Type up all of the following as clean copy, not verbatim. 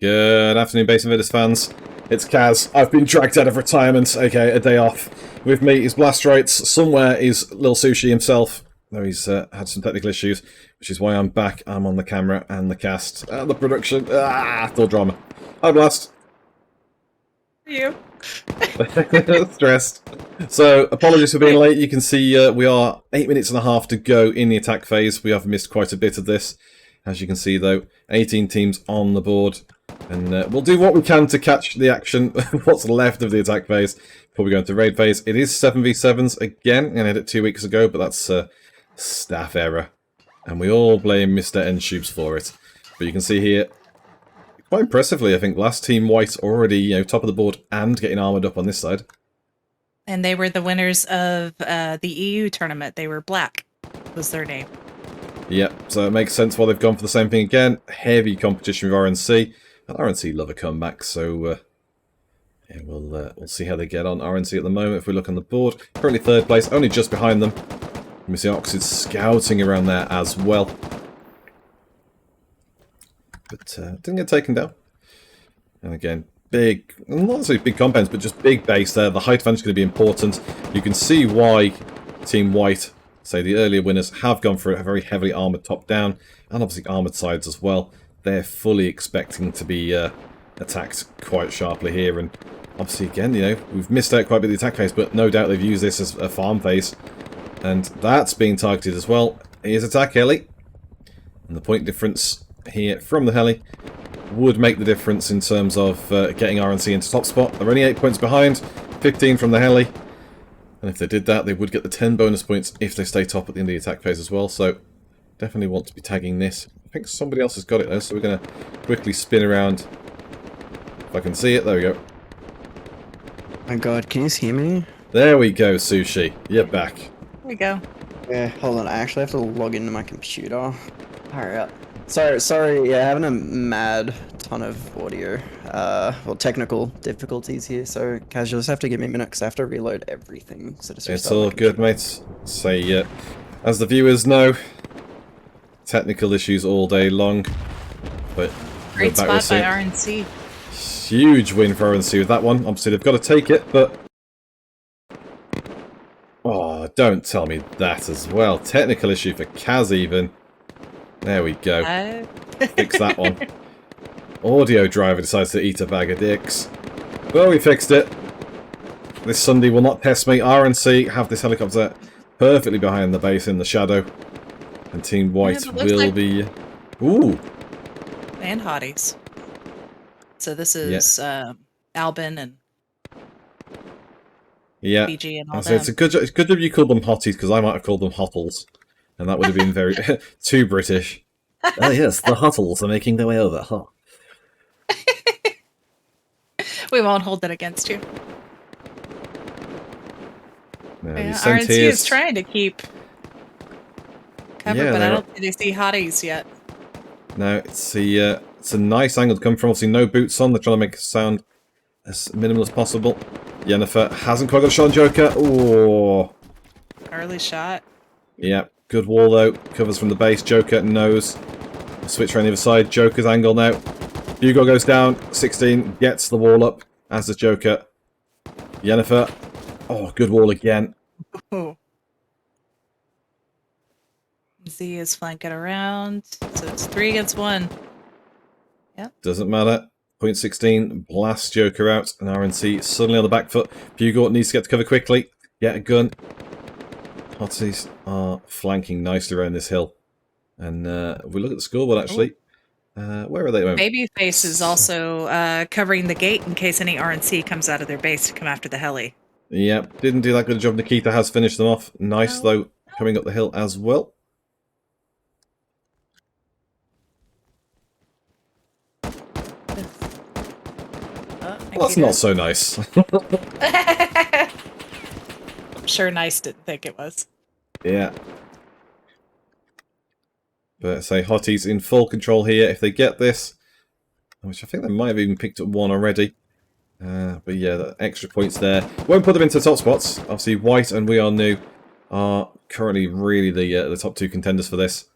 Good afternoon, Base Invaders fans. It's Kaz. I've been dragged out of retirement, aka a day off. With me is BlastRites. Somewhere is Lil Sushi himself, though he's had some technical issues, which is why I'm back. I'm on the camera and the cast and the production. Still drama. Hi, Blast. You. Stressed. So, apologies for being late. You can see we are 8 minutes and a half to go in the attack phase. We have missed quite a bit of this. As you can see, though, 18 teams on the board. And we'll do what we can to catch the action, what's left of the attack phase, before we go into raid phase. It is 7v7s again, and I did it 2 weeks ago, but that's staff error. And we all blame Mr. Enshoobs for it. But you can see here, quite impressively, I think, last Team White already, top of the board and getting armoured up on this side. And they were the winners of the EU tournament. They were Black, was their name. Yep, so it makes sense why they've gone for the same thing again. Heavy competition with RNC. And RNC love a comeback, so yeah, we'll see how they get on. RNC at the moment, if we look on the board, currently third place, only just behind them. We see Oxid scouting around there as well. But didn't get taken down. And again, big, not necessarily big compounds, but just big base there. The height advantage is going to be important. You can see why Team White, say the earlier winners, have gone for a very heavily armoured top down, and obviously armoured sides as well. They're fully expecting to be attacked quite sharply here, and obviously again, we've missed out quite a bit of the attack phase, but no doubt they've used this as a farm phase, and that's being targeted as well. Here's attack heli, and the point difference here from the heli would make the difference in terms of getting RNC into top spot. They're only 8 points behind, 15 from the heli, and if they did that, they would get the 10 bonus points if they stay top at the end of the attack phase as well, so definitely want to be tagging this. I think somebody else has got it though, so we're going to quickly spin around. If I can see it, there we go. My god, can you hear me? There we go, Sushi. You're back. There we go. Yeah, hold on, I actually have to log into my computer. Hurry up. Sorry, yeah, having a mad ton of audio, well, technical difficulties here, so Kaz, you'll just have to give me a minute because I have to reload everything. So just it's all good, mate. Say, as the viewers know, technical issues all day long, but Great spot by RNC. Huge win for RNC with that one. Obviously, they've got to take it, but oh, don't tell me that as well. Technical issue for Kaz even. There we go. Fix that one. Audio driver decides to eat a bag of dicks. Well, we fixed it. This Sunday will not test me. RNC have this helicopter perfectly behind the base in the shadow. And Team White will be... Ooh! And hotties. So this is Albin and BG and all that. It's good job you called them hotties, because I might have called them hottles. And that would have been very... too British. Oh yes, the hottles are making their way over. Huh. We won't hold that against you. Now, RNC is trying to keep cover, but I don't think they see hotties yet. No, it's a nice angle to come from. Obviously, no boots on. They're trying to make it sound as minimal as possible. Yennefer hasn't quite got a shot on Joker. Oh, early shot. Yeah, good wall though. Covers from the base. Joker knows. Switch around the other side. Joker's angle now. Hugo goes down. 16 gets the wall up, as does Joker. Yennefer. Oh, good wall again. Oh. Z is flanking around, so it's 3 against 1. Yep. Doesn't matter. Point 16, blast Joker out, and RNC suddenly on the back foot. Hugo needs to get to cover quickly. Get a gun. Hotties are flanking nicely around this hill. And if we look at the scoreboard, actually, where are they? Babyface is also covering the gate in case any RNC comes out of their base to come after the heli. Yep, didn't do that good a job. Nikita has finished them off. Nice, though, coming up the hill as well. Well, that's not so nice. I'm sure Nice didn't think it was. Yeah. But say Hotties in full control here if they get this. Which I think they might have even picked up one already. But yeah, the extra points there. Won't put them into the top spots. Obviously, White and We Are New are currently really the top 2 contenders for this.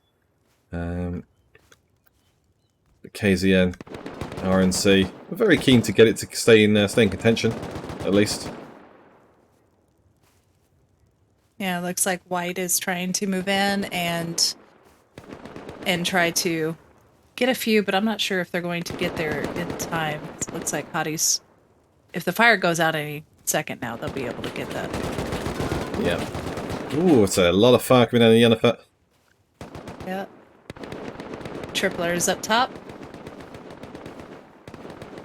KZN RNC. We're very keen to get it to stay in contention, at least. Yeah, it looks like White is trying to move in and try to get a few, but I'm not sure if they're going to get there in time. It looks like Hottie's, if the fire goes out any second now, they'll be able to get that. Yeah. Ooh, it's a lot of fire coming down the Yennefer. Yeah. Tripler is up top.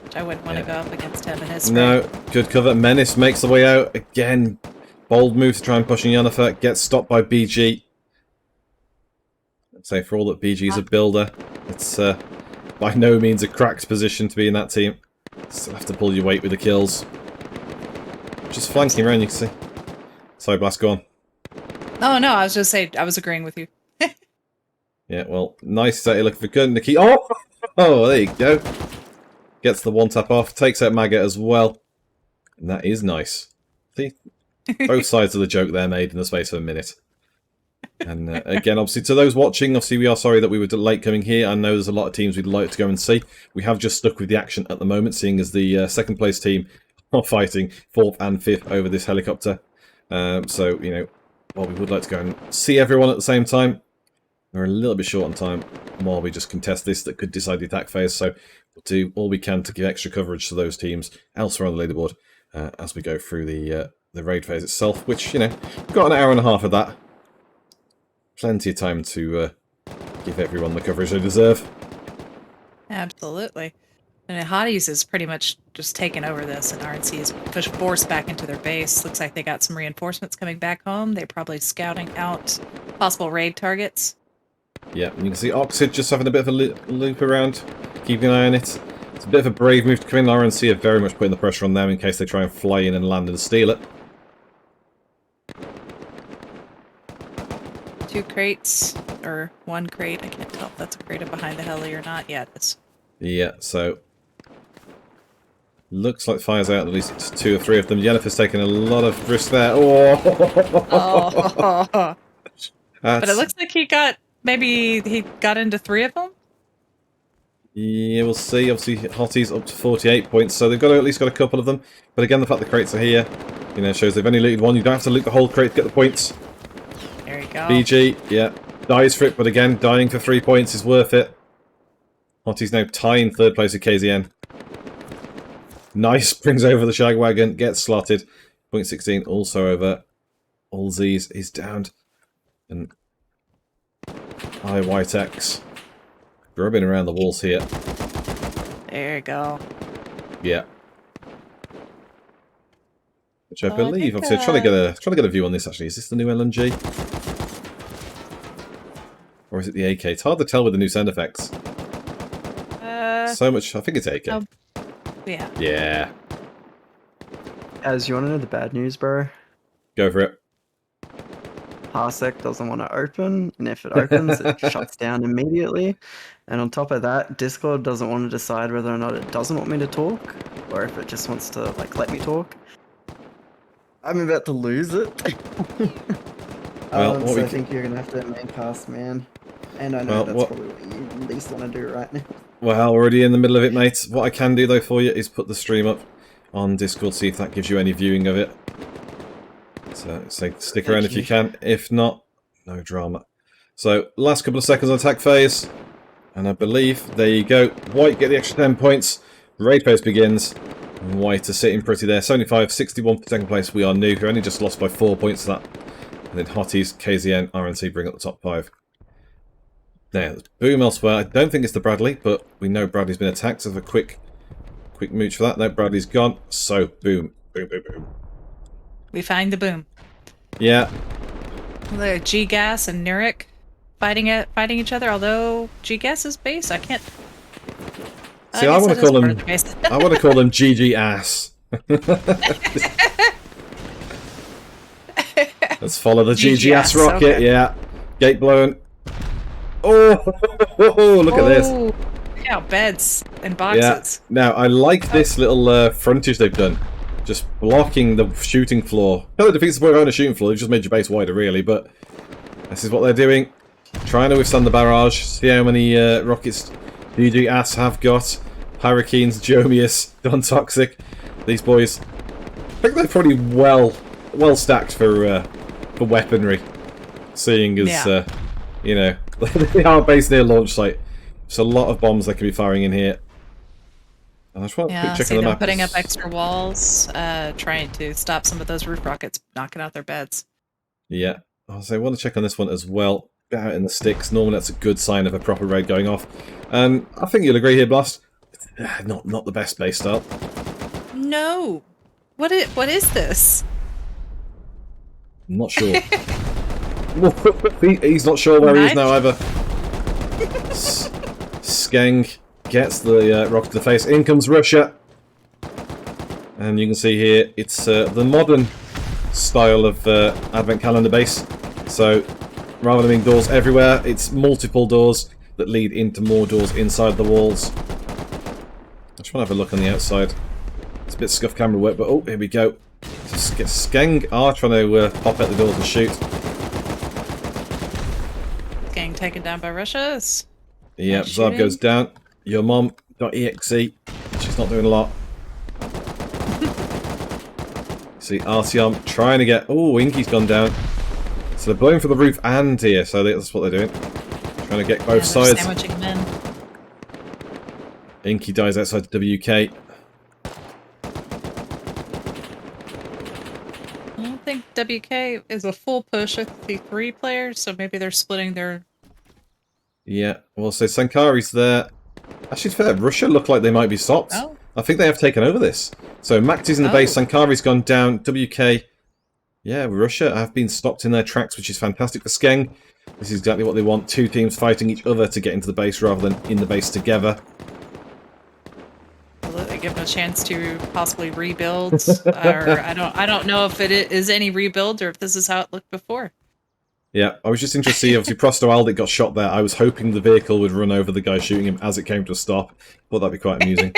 Which I wouldn't want to go up against him and his spray. No, good cover. Menace makes the way out. Again, bold move to try and push in Yennefer. Gets stopped by BG. I'd say for all that BG's a builder, it's by no means a cracked position to be in that team. Still have to pull your weight with the kills. Just flanking around, you can see. Sorry, Blast, go on. Oh, no, I was just saying, I was agreeing with you. Yeah, well, nice that you're looking for good, Nikki. Oh! Oh, there you go. Gets the one tap off, takes out Maggot as well. And that is nice. See? Both sides of the joke there made in the space of a minute. And again, obviously, to those watching, obviously we are sorry that we were late coming here. I know there's a lot of teams we'd like to go and see. We have just stuck with the action at the moment, seeing as the second place team are fighting 4th and 5th over this helicopter. So, you know, while we would like to go and see everyone at the same time, we're a little bit short on time while we just contest this that could decide the attack phase. So we'll do all we can to give extra coverage to those teams elsewhere on the leaderboard as we go through the raid phase itself, which, you know, we've got an hour and a half of that. Plenty of time to give everyone the coverage they deserve. Absolutely. And Hotties is pretty much just taken over this, and RNC is forced back into their base. Looks like they got some reinforcements coming back home. They're probably scouting out possible raid targets. Yeah, and you can see Oxid just having a bit of a loop around, keeping an eye on it. It's a bit of a brave move to come in. RNC are very much putting the pressure on them in case they try and fly in and land and steal it. 2 crates, or 1 crate. I can't tell if that's a crate behind the heli or not. Yeah, it is. Yeah, so looks like fire's out at least 2 or 3 of them. Yennefer's taking a lot of risk there. Oh! But it looks like maybe he got into 3 of them? Yeah, we'll see. Obviously, Hottie's up to 48 points, so they've got at least got a couple of them. But again, the fact the crates are here, you know, shows they've only looted 1. You don't have to loot the whole crate to get the points. There you go. BG, yeah, dies for it, but again, dying for 3 points is worth it. Hottie's now tying 3rd place with KZN. Nice, brings over the Shagwagon, gets slotted. Point 16 also over. All Z's is downed. And White X grubbing around the walls here. There you go. Yeah. Which I believe, obviously, I'm trying to get a view on this. Actually, is this the new LMG, or is it the AK? It's hard to tell with the new sound effects. So much. I think it's AK. Oh, yeah. Yeah. As you want to know the bad news, bro? Go for it. Parsec doesn't want to open, and if it opens, it shuts down immediately. And on top of that, Discord doesn't want to decide whether or not it doesn't want me to talk, or if it just wants to like let me talk. I'm about to lose it. Well, so I think you're gonna have to main cast, man. And I know that's probably what you least want to do right now. Well, already in the middle of it, mate. What I can do though for you is put the stream up on Discord, see if that gives you any viewing of it. So stick around if you can. If not, no drama. So last couple of seconds on attack phase, and I believe there you go. White get the extra 10 points. Raid phase begins. And White are sitting pretty there. 75, 61 for second place. We are new. We're only just lost by 4 points to that. And then Hotties, KZN, RNC bring up the top 5. There, boom elsewhere. I don't think it's the Bradley, but we know Bradley's been attacked. So have a quick mooch for that. No, Bradley's gone. So boom, boom, boom, boom. We find the boom. Yeah. The G-Gas and Nurik fighting each other, although G-Gas's base, I can't... See, I want to call them... I want to call them GG ass. Let's follow the GG ass rocket, okay. Yeah. Gate blown. Oh, look at this. Look how beds and boxes. Yeah. Now, I like this little frontage they've done. Just blocking the shooting floor. No, it defeats the point around the shooting floor. They've just made your base wider, really, but this is what they're doing. Trying to withstand the barrage. See how many rockets GG ass have got. Pyrokeens, Jomius, Don Toxic. These boys, I think they're probably well stacked for weaponry, seeing as you know they are based near launch site. There's a lot of bombs they could be firing in here. I just want a quick check see on the them map. putting up extra walls, trying to stop some of those roof rockets knocking out their beds. Yeah, I want to check on this one as well. Bit out in the sticks. Normally that's a good sign of a proper raid going off. I think you'll agree here, Blast. Not the best base start. No, what is this? I'm not sure. He's not sure where he is now either. Skeng gets the rock to the face. In comes Russia. And you can see here, it's the modern style of advent calendar base. So, rather than being doors everywhere, it's multiple doors that lead into more doors inside the walls. I just want to have a look on the outside. It's a bit scuffed camera work, but oh, here we go. Skeng are trying to pop out the doors and shoot. Getting taken down by Russia. Yep, Zarb goes down. Your mom.exe. She's not doing a lot. See, Artyom trying to get... Oh, Inky's gone down. So they're blowing for the roof and here, so that's what they're doing. Trying to get both sides. Sandwiching them in. Inky dies outside the WK. I don't think WK is a full push with the 3 players, so maybe they're splitting their... Yeah, well, so Sankari's there. Actually, to be fair, Russia look like they might be stopped. Oh. I think they have taken over this. So Maxi's in the base, Sankari's gone down, WK. Yeah, Russia have been stopped in their tracks, which is fantastic for Skeng. This is exactly what they want. 2 teams fighting each other to get into the base rather than in the base together. Will it give them a chance to possibly rebuild? Or I don't know if it is any rebuild or if this is how it looked before. Yeah, I was just interested to see, obviously, Prosto Aldic got shot there. I was hoping the vehicle would run over the guy shooting him as it came to a stop. Thought that'd be quite amusing.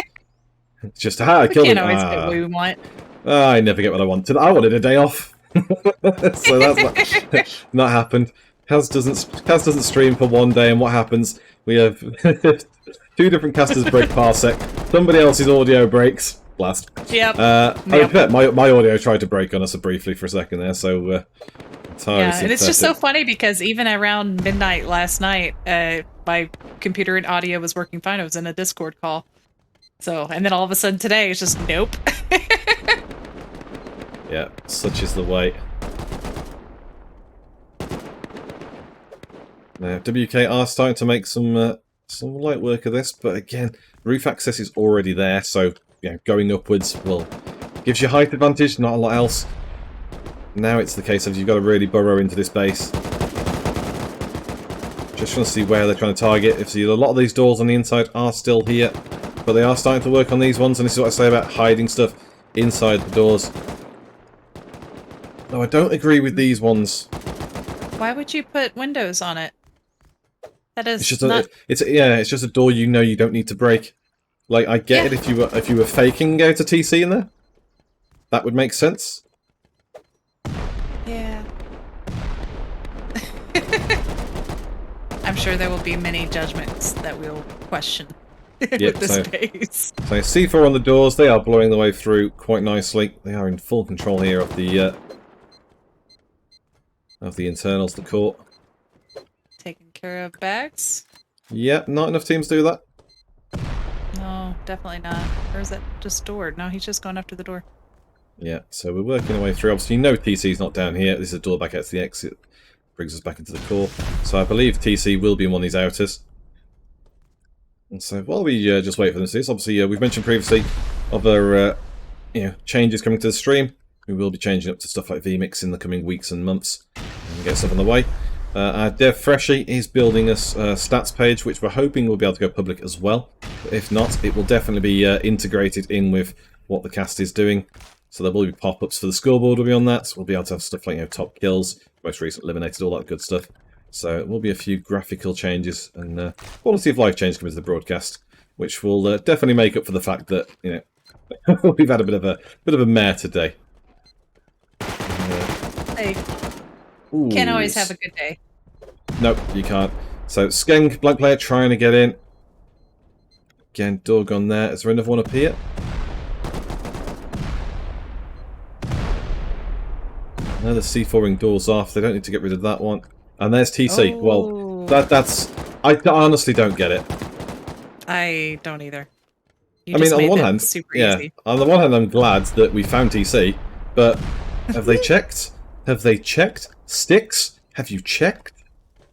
It's just, I killed him. We can't always get what we want. I never get what I wanted. I wanted a day off. So that's not happened. Kaz doesn't stream for 1 day, and what happens? We have 2 different casters break Parsec. Somebody else's audio breaks. Blast. Yep. I bet my audio tried to break on us briefly for a second there, so... yeah, and it's just so funny because even around midnight last night, my computer and audio was working fine. I was in a Discord call. So, and then all of a sudden today, it's just nope. Yeah, such is the way. Now, WK are starting to make some light work of this, but again, roof access is already there, so going upwards gives you height advantage, not a lot else. Now it's the case of you've got to really burrow into this base. Just trying to see where they're trying to target. If a lot of these doors on the inside are still here, but they are starting to work on these ones, and this is what I say about hiding stuff inside the doors. No, I don't agree with these ones. Why would you put windows on it? That is It's just not... it's just a door you know you don't need to break. Like, I get it if you were faking out a TC in there. That would make sense. Yeah. I'm sure there will be many judgments that we'll question with this base. So C4 on the doors, they are blowing the way through quite nicely. They are in full control here of the internals, the core. Taking care of bags? Yeah, not enough teams do that. No, definitely not. Or is that just stored? No, he's just going after the door. Yeah, so we're working our way through. Obviously, TC's not down here. This is a door back out to the exit. Brings us back into the core. So I believe TC will be in one of these outers. And so while we just wait for them to see this, obviously we've mentioned previously other changes coming to the stream. We will be changing up to stuff like VMix in the coming weeks and months and get stuff on the way. Our Dev Freshie is building us a stats page, which we're hoping will be able to go public as well. But if not, it will definitely be integrated in with what the cast is doing. So there will be pop-ups for the scoreboard will be on that. We'll be able to have stuff like top kills, most recent eliminated, all that good stuff. So it will be a few graphical changes and quality of life change coming to the broadcast, which will definitely make up for the fact that we've had a bit of a mare today. Hey, can't always have a good day. Nope, you can't. So Skeng, blank player, trying to get in. Again, door gone there. Is there another one up here? No, the C4ing door's off. They don't need to get rid of that one. And there's TC. Oh. Well, that's... I honestly don't get it. I don't either. You I mean, just on the made one it hand, super yeah. easy. On the one hand, I'm glad that we found TC, but have they checked? Have they checked? Sticks? Have you checked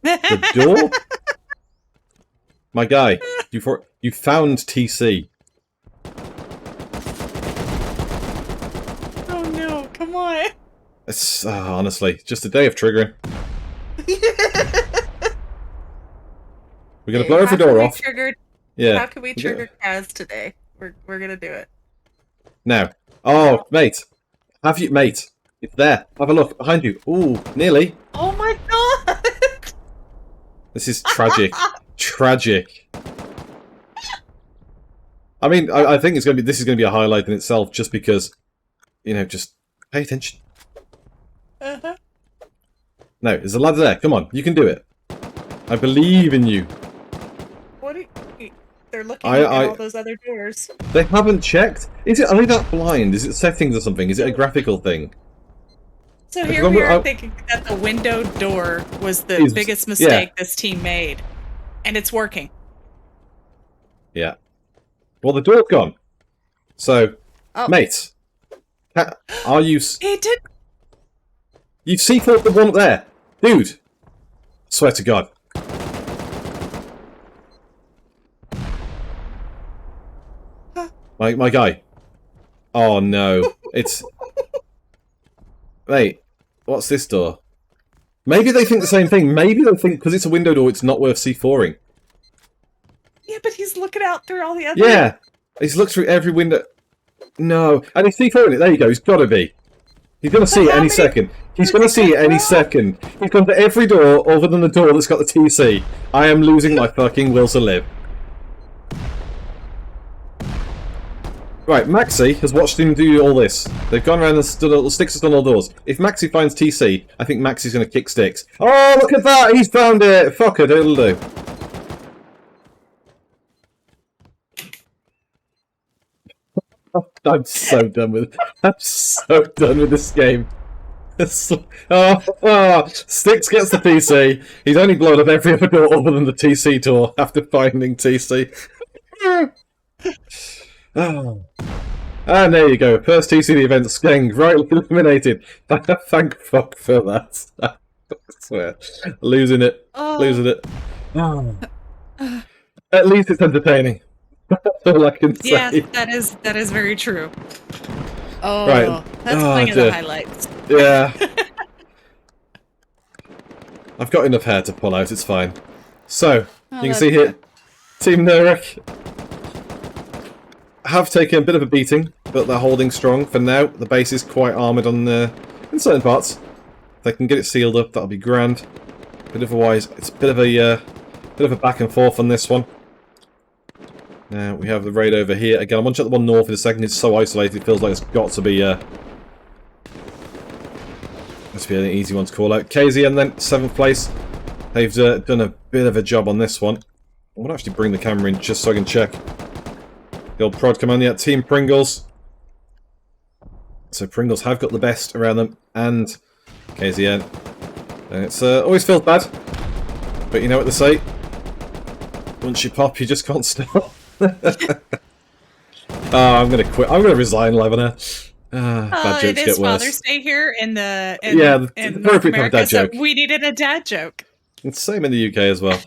the door? My guy, you found TC. Oh no! Come on. It's honestly just a day of triggering. We're gonna blow every door off. Yeah. How can we trigger Kaz today? We're gonna do it. Now. Oh, mate. Have you, mate? It's there. Have a look behind you. Ooh, nearly. Oh my god! This is tragic. Tragic. I mean, I think it's gonna be. This is gonna be a highlight in itself, just because, you know, just pay attention. Uh-huh. No, there's a ladder there. Come on, you can do it. I believe in you. What? They're looking at all those other doors. They haven't checked. Are they that blind? Is it settings or something? Is it a graphical thing? So here we are thinking that the window door was the biggest mistake this team made, and it's working. Yeah. Well, the door's gone. So, mate, are you? He did. You've C4'd the one up there, dude. Swear to God. My guy. Oh no, it's. Mate, what's this door? Maybe they think the same thing. Maybe they think because it's a window door, it's not worth C4ing. Yeah, but he's looking out through all the other... Yeah, he's looked through every window. No, and he's C4ing it. There you go. He's got to be. He's going to see it any second. He's going to see it any second. He's gone to every door other than the door that's got the TC. I am losing my fucking will to live. Right, Maxi has watched him do all this. They've gone around and stood all the sticks have done all doors. If Maxi finds TC, I think Maxi's going to kick sticks. Oh, look at that! He's found it! Fuck it, it'll do. I'm so done with. I'm so done with this game. Sticks gets the TC. He's only blown up every other door other than the TC door after finding TC. Oh. And there you go. First TC the event's getting rightly eliminated. Thank fuck for that. I swear. Losing it. Losing it. At least it's entertaining. That's all I can say. Yes, that is very true. Oh, right. That's playing in the highlights. Yeah. I've got enough hair to pull out, it's fine. So, you can see here, Team Nurek have taken a bit of a beating, but they're holding strong for now. The base is quite armoured on in certain parts. If they can get it sealed up, that'll be grand. But otherwise, it's a bit of a back and forth on this one. Now we have the raid over here again. I'm going to check the one north in a second. It's so isolated, it feels like it's got to be must be an easy one to call out. KZN then 7th place. They've done a bit of a job on this one. I want to actually bring the camera in just so I can check. The old prod command, yeah, Team Pringles. So Pringles have got the best around them, and KZN. And it's always feels bad, but you know what they say. Once you pop, you just can't stop. I'm gonna quit. I'm gonna resign, Lebanon. Bad jokes it is get worse. Father's Day here in the perfect America, dad joke. so we needed a dad joke. It's the same in the UK as well.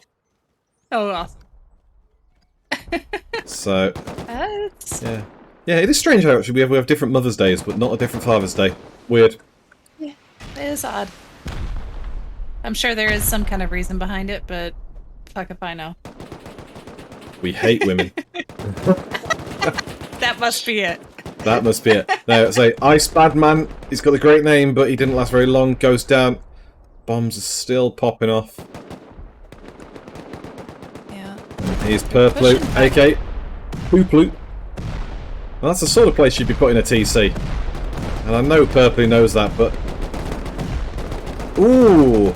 Oh, awesome. So, yeah, it is strange how actually we have different Mother's Days, but not a different Father's Day. Weird. Yeah, it is odd. I'm sure there is some kind of reason behind it, but fuck if I know. We hate women. That must be it. That must be it. Now, say Ice Bad Man. He's got a great name, but he didn't last very long. Goes down. Bombs are still popping off. Yeah. Here's Purploot, AK Pooploot. Well, that's the sort of place you'd be putting a TC. And I know Purpley knows that, but... Ooh!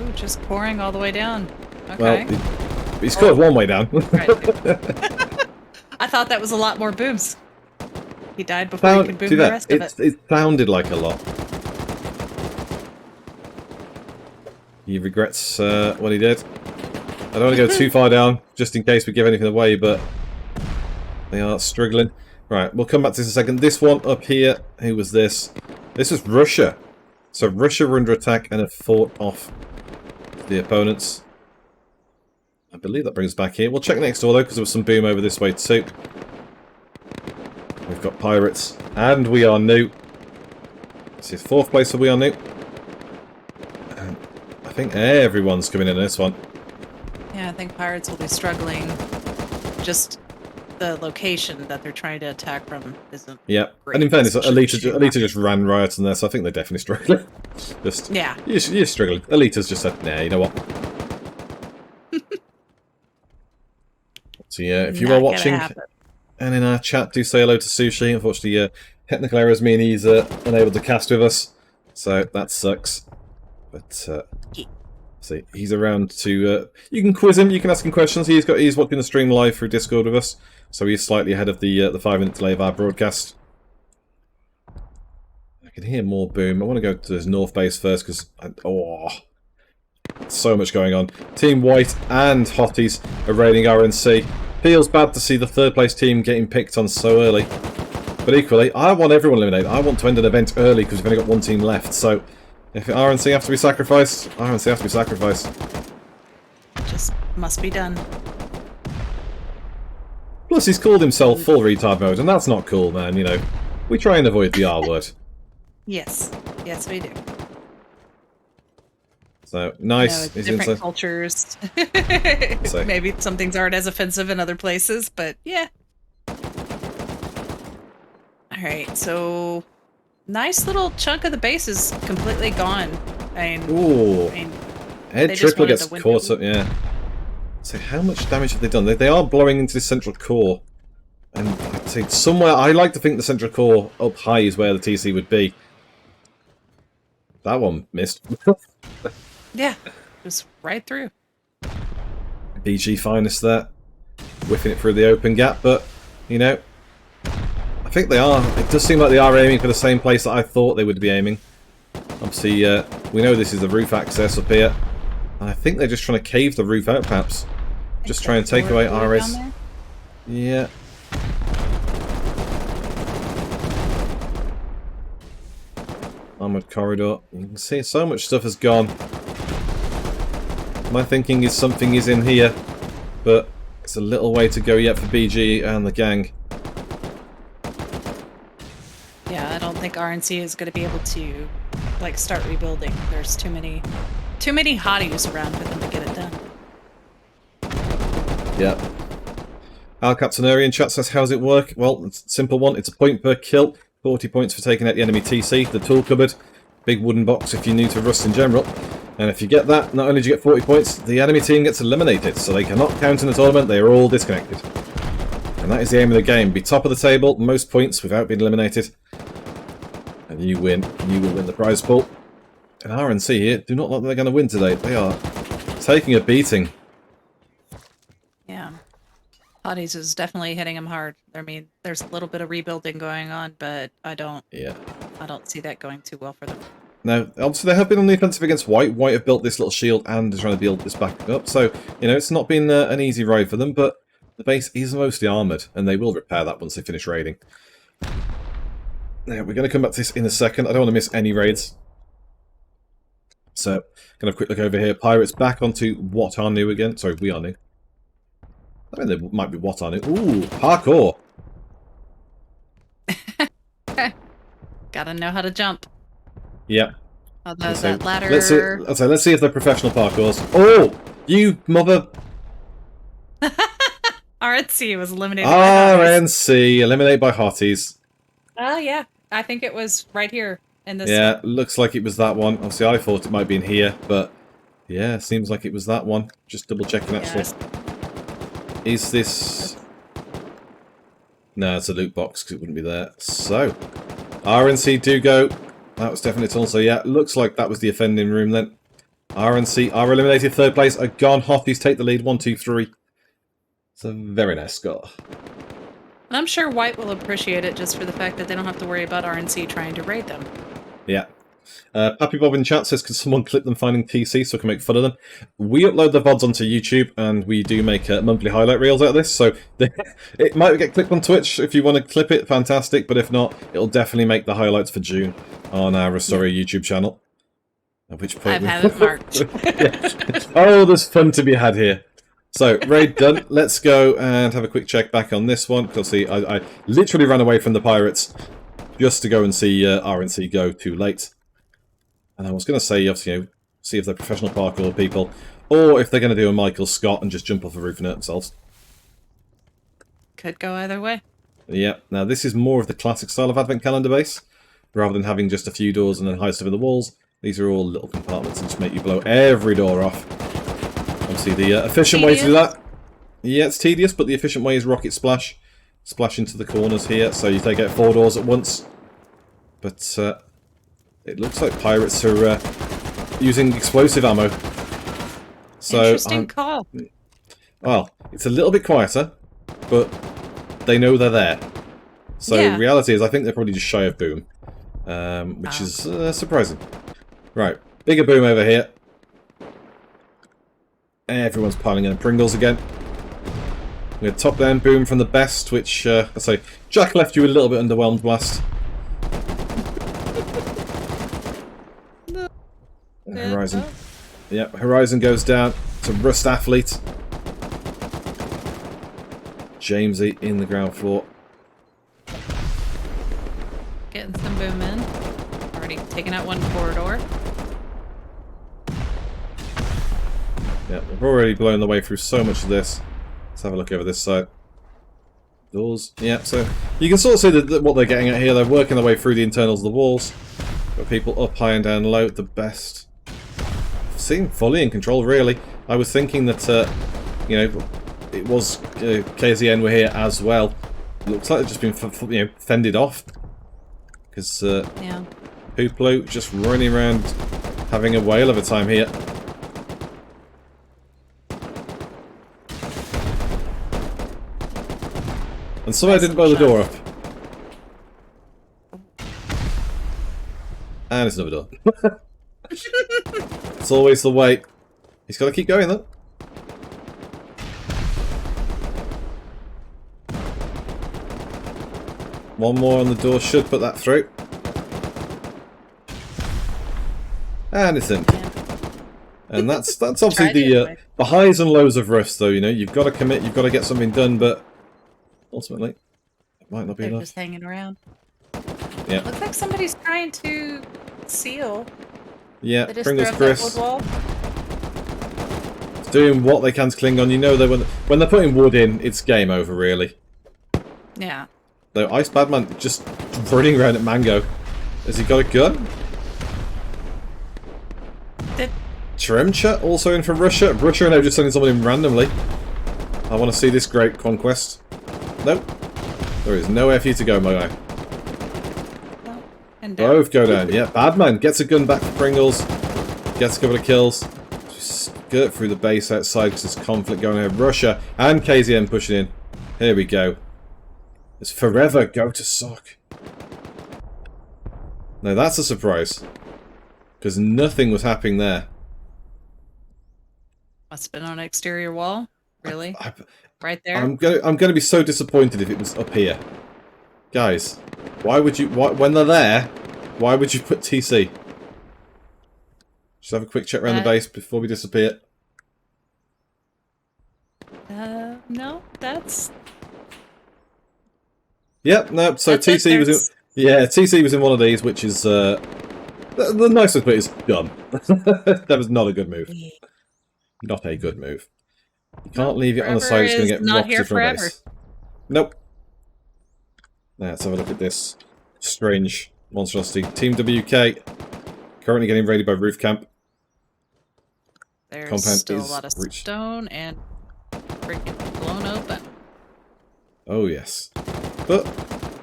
Ooh, just pouring all the way down. Okay. Well, But he scored one way down. Right. I thought that was a lot more booms. He died before he could boom the rest of it. It sounded like a lot. He regrets what he did. I don't want to go too far down, just in case we give anything away, but they are struggling. Right, we'll come back to this in a second. This one up here, who was this? This was Russia. So Russia were under attack and have fought off the opponents. I believe that brings us back here. We'll check next door though, because there was some boom over this way too. We've got pirates, and we are new. This is 4th place for we are new. And I think everyone's coming in this one. Yeah, I think pirates will be struggling. Just the location that they're trying to attack from isn't. Yeah, great. and in fairness, Elita just ran riot in there, so I think they're definitely struggling. Just Yeah. you're struggling. Elita's just said, nah, you know what? So yeah, if you Not are gonna watching happen. and in our chat, do say hello to Sushi. Unfortunately, technical errors mean he's unable to cast with us, so that sucks. But see, he's around to. You can quiz him. You can ask him questions. He's watching the stream live through Discord with us, so he's slightly ahead of the 5-minute delay of our broadcast. I can hear more boom. I want to go to his north base first because so much going on. Team White and Hotties are raiding RNC. Feels bad to see the 3rd place team getting picked on so early, but equally, I want everyone eliminated. I want to end an event early because we've only got one team left. So. If RNC have to be sacrificed, RNC have to be sacrificed. Just must be done. Plus, he's called himself full retard mode, and that's not cool, man, you know. We try and avoid the R word. Yes. Yes, we do. So, nice. It's different cultures. So. Maybe some things aren't as offensive in other places, but yeah. Alright, so... Nice little chunk of the base is completely gone. Ooh. Head trickler gets caught up, yeah. So how much damage have they done? They are blowing into the central core. And I'd say somewhere, I like to think the central core up high is where the TC would be. That one missed. Yeah, just right through. BG finest there. Whiffing it through the open gap, but, you know, I think they are. It does seem like they are aiming for the same place that I thought they would be aiming. Obviously, we know this is the roof access up here. And I think they're just trying to cave the roof out, perhaps. Just try and take away RS. Yeah. Armoured corridor. You can see so much stuff has gone. My thinking is something is in here. But it's a little way to go yet for BG and the gang. Yeah, I don't think RNC is going to be able to, like, start rebuilding. There's too many hotties around for them to get it done. Yeah. Al Captainary in chat says, how's it work? Well, it's a simple one. It's a point per kill. 40 points for taking out the enemy TC. The tool cupboard. Big wooden box if you're new to Rust in general. And if you get that, not only do you get 40 points, the enemy team gets eliminated. So they cannot count in the tournament. They are all disconnected. And that is the aim of the game. Be top of the table, most points without being eliminated. And you win. You will win the prize pool. And RNC here do not look like they're going to win today. They are taking a beating. Yeah. Hotties is definitely hitting them hard. I mean, there's a little bit of rebuilding going on, but I don't see that going too well for them. Now, obviously they have been on the offensive against White. White have built this little shield and is trying to build this back up. So, you know, it's not been an easy ride for them, but the base is mostly armoured, and they will repair that once they finish raiding. Now, we're going to come back to this in a second. I don't want to miss any raids. So, going to have a quick look over here. Pirates back onto what are new again. Sorry, we are new. I mean, they might be what are new. Ooh, parkour. Gotta know how to jump. Yeah. Although that ladder... Let's see if they're professional parkours. Oh! You mother... RNC was eliminated by hotties. RNC, eliminated by hotties. Oh, yeah. I think it was right here in this... Yeah, looks like it was that one. Obviously, I thought it might be in here, but... Yeah, seems like it was that one. Just double checking, actually. Yes. Is this... No, it's a loot box, because it wouldn't be there. So, RNC do go. That was definitely also, yeah, looks like that was the offending room then. RNC are eliminated. Third place are gone. Hothies take the lead. 1, 2, 3. It's a very nice score. And I'm sure White will appreciate it just for the fact that they don't have to worry about RNC trying to raid them. Yeah. Pappy Bob in chat says, can someone clip them finding TC so I can make fun of them? We upload the VODs onto YouTube, and we do make monthly highlight reels out of this, so it might get clipped on Twitch. If you want to clip it, fantastic, but if not, it'll definitely make the highlights for June on our Rustoria YouTube channel. At which point I've had it marked. Yeah. Oh, there's fun to be had here. So, raid done. Let's go and have a quick check back on this one, because see, I literally ran away from the pirates just to go and see RNC go too late. And I was going to say, obviously, you know, see if they're professional parkour people, or if they're going to do a Michael Scott and just jump off the roof and hurt themselves. Could go either way. Yeah, now this is more of the classic style of Advent Calendar base. Rather than having just a few doors and then high stuff in the walls, these are all little compartments and just make you blow every door off. Obviously, the efficient way to do that... Yeah, it's tedious, but the efficient way is rocket splash. Splash into the corners here, so you take out 4 doors at once. But it looks like pirates are using explosive ammo. So Interesting call. well, it's a little bit quieter, but they know they're there. So Yeah. reality is, I think they're probably just shy of boom, which is surprising. Right, bigger boom over here. Everyone's piling in Pringles again. We had top down boom from the best, which I say Jack left you a little bit underwhelmed, Blast. Horizon. Yep, Horizon goes down to Rust Athlete. Jamesy in the ground floor. Getting some boom in. Already taken out one corridor. Yeah, we've already blown the way through so much of this. Let's have a look over this side. Doors. Yeah, so you can sort of see what they're getting at here. They're working their way through the internals of the walls. Got people up high and down low. The best. Seem fully in control, really. I was thinking that, you know, it was KZN were here as well. It looks like they've just been, you know, fended off. Because Yeah. Hooplo just running around having a whale of a time here. And somebody didn't blow the door up. And it's another door. It's always the way. He's got to keep going, though. One more on the door should put that through. And it's in. Yeah. And that's obviously Tried it anyway. the highs and lows of Rust, though. You know, you've got to commit, you've got to get something done, but ultimately, it might not be They're enough. just hanging around. Yeah, Looks like somebody's trying to seal. yeah. They just Pringles threw up that Chris wood wall. doing what they can to cling on. You know, that when they're putting wood in, it's game over, really. Yeah. Though Ice Badman just running around at Mango. Has he got a gun? Did Tremcha also in for Russia. Russia are now just sending someone in randomly. I want to see this great conquest. Nope. There is nowhere for you to go, my guy. well, and down. Both go down. Yeah, Badman gets a gun back for Pringles. Gets a couple of kills. Just skirt through the base outside because there's conflict going on. Russia and KZN pushing in. Here we go. It's forever go to sock. Now that's a surprise. Because nothing was happening there. Must have been on an exterior wall. Really? Right there? I'm gonna be so disappointed if it was up here. Guys, why would you when they're there, why would you put TC? Just have a quick check around the base before we disappear. No, that's... Yep, no, so That's it, TC was in, there's- yeah, TC was in one of these, which is the nicest bit is dumb. That was not a good move. Not a good move. You can't leave it on the side, it's going to get not here rocketed from a forever. base. Nope. Now, let's have a look at this strange monstrosity. Team WK currently getting raided by Roof Camp. There's Compound still a is lot of breached. stone and freaking blown open. Oh yes, but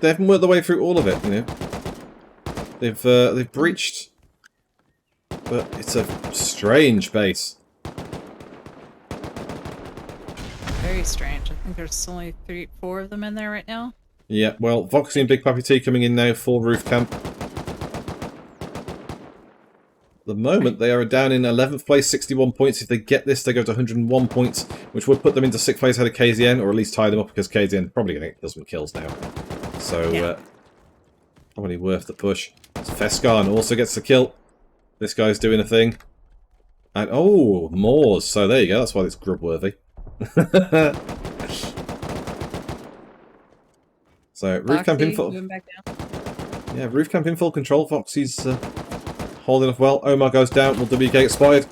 they haven't worked their way through all of it. You know, they've breached But it's a strange base. Very strange. I think there's only 4 of them in there right now. Yeah, well, Voxy and Big Pappy T coming in now for roof camp. At the moment, they are down in 11th place, 61 points. If they get this, they go to 101 points, which would put them into 6th place ahead of KZN, or at least tie them up, because KZN probably going to get some kills now. So, probably worth the push. Fescan also gets the kill. This guy's doing a thing. And, oh, Moors. So there you go, that's why it's grub-worthy. So, roof camp in full. Yeah, roof camp in full control. Foxy's holding up well. Omar goes down. Will WK get spotted?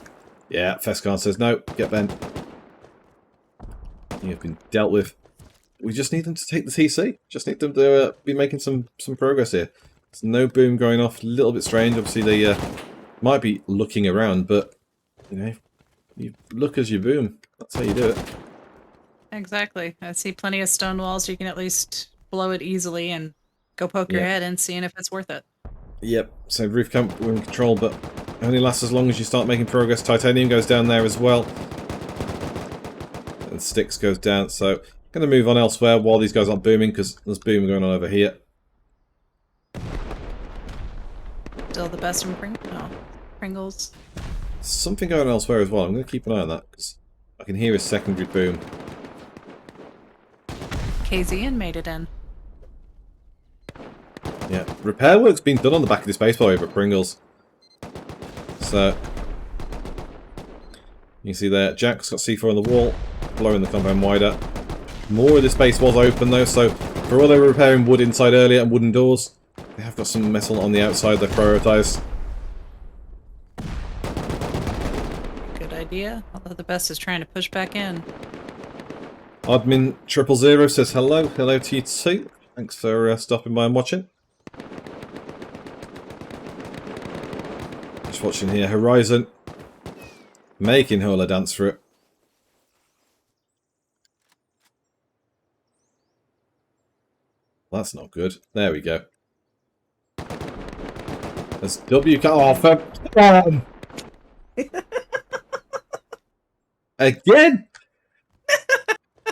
Yeah, Fescan says no. Get bent. You've been dealt with. We just need them to take the TC. Just need them to be making some progress here. There's no boom going off. A little bit strange. Obviously, they might be looking around, but you know, you look as you boom. That's how you do it. Exactly. I see plenty of stone walls. You can at least blow it easily and go poke your head in, seeing if it's worth it. Yep. So roof camp, we're in control, but only lasts as long as you start making progress. Titanium goes down there as well, and Sticks goes down. So going to move on elsewhere while these guys aren't booming, because there's boom going on over here. Still the best in Pringles. Something going on elsewhere as well. I'm going to keep an eye on that, because I can hear a secondary boom. KZN made it in. Yeah, repair work's been done on the back of this base by over at Pringles. So, you can see there, Jack's got C4 on the wall, blowing the compound wider. More of this base was open though, so for all they were repairing wood inside earlier and wooden doors, they have got some metal on the outside they've prioritised. Good idea, although the best is trying to push back in. Admin 000 says hello. Hello to you too. Thanks for stopping by and watching. Just watching here. Horizon. Making Hola dance for it. That's not good. There we go. There's WK. Oh, for... Again!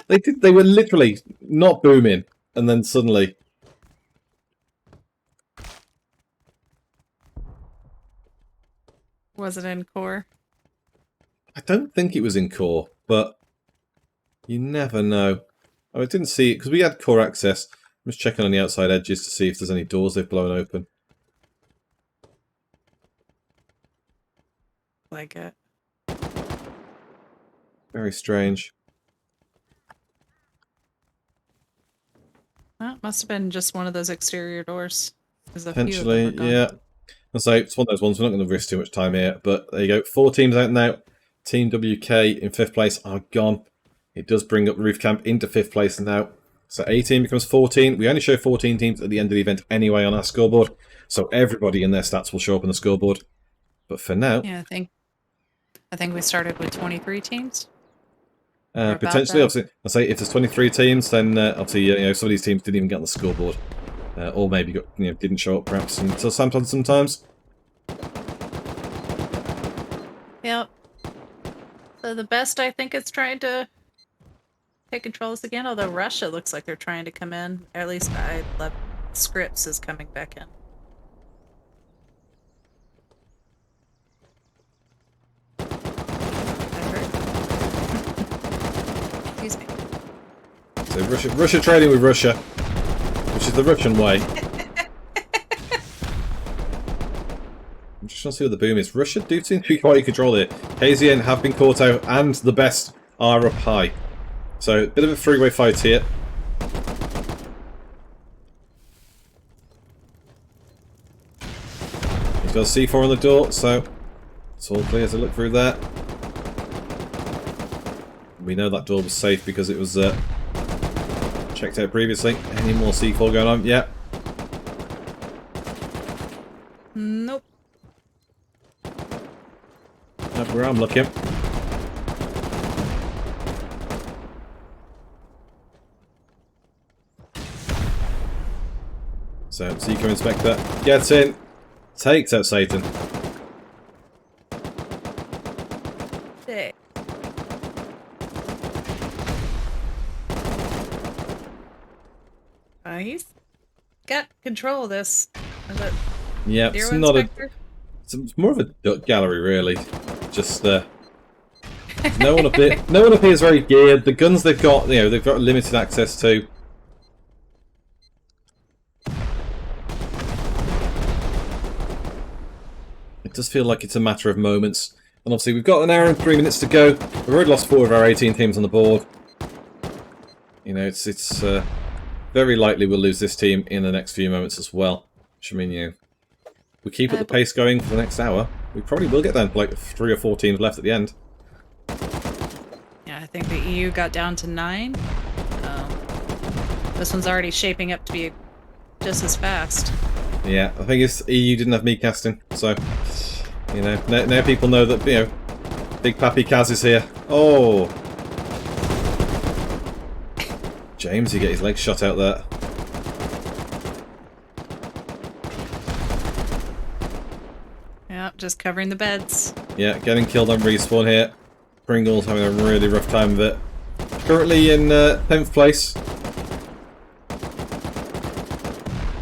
They were literally not booming, and then suddenly... Was it in core? I don't think it was in core, but you never know. Oh, I didn't see it, because we had core access. I'm just checking on the outside edges to see if there's any doors they've blown open. Like it. Very strange. Well, it must have been just one of those exterior doors. There's a few of Potentially, them yeah. I'll say it's one of those ones, we're not going to risk too much time here, but there you go. 4 teams out now. Team WK in 5th place are gone. It does bring up Roof Camp into 5th place now. So 18 becomes 14. We only show 14 teams at the end of the event anyway on our scoreboard, so everybody and their stats will show up on the scoreboard. But for now... Yeah, I think we started with 23 teams. Potentially, obviously, I'll say if there's 23 teams, then obviously some of these teams didn't even get on the scoreboard, or maybe didn't show up perhaps until sometimes. Yep. So the best, I think, is trying to take controls again. Although Russia looks like they're trying to come in. Or at least I love Scripps is coming back in. Excuse me. So Russia trading with Russia, which is the Russian way. I'm just trying to see what the boom is. Russia do seem to be quite in control here. KZN have been caught out, and the best are up high. So a bit of a three-way fight here. He's got a C4 on the door, so it's all clear to look through there. We know that door was safe because it was checked out previously. Any more C4 going on? Yeah. Nope. Not where I'm looking. So, Seeker Inspector gets in, takes out Satan. He's got control of this. But Yeah, it's Zero not Inspector? it's more of a duck gallery, really. Just no one up here. No one up here is very geared. The guns they've got, they've got limited access to. It does feel like it's a matter of moments. And obviously, we've got an hour and 3 minutes to go. We've already lost 4 of our 18 teams on the board. It's very likely we'll lose this team in the next few moments as well. Which, I mean, we keep up the pace going for the next hour, we probably will get down to like 3 or 4 teams left at the end. Yeah, I think the EU got down to 9. This one's already shaping up to be just as fast. Yeah, I think it's EU didn't have me casting, so now people know that Big Pappy Kaz is here. Oh, James, you get his legs shot out there. Yeah, just covering the beds. Yeah, getting killed on respawn here. Pringle's having a really rough time of it. Currently in 10th place.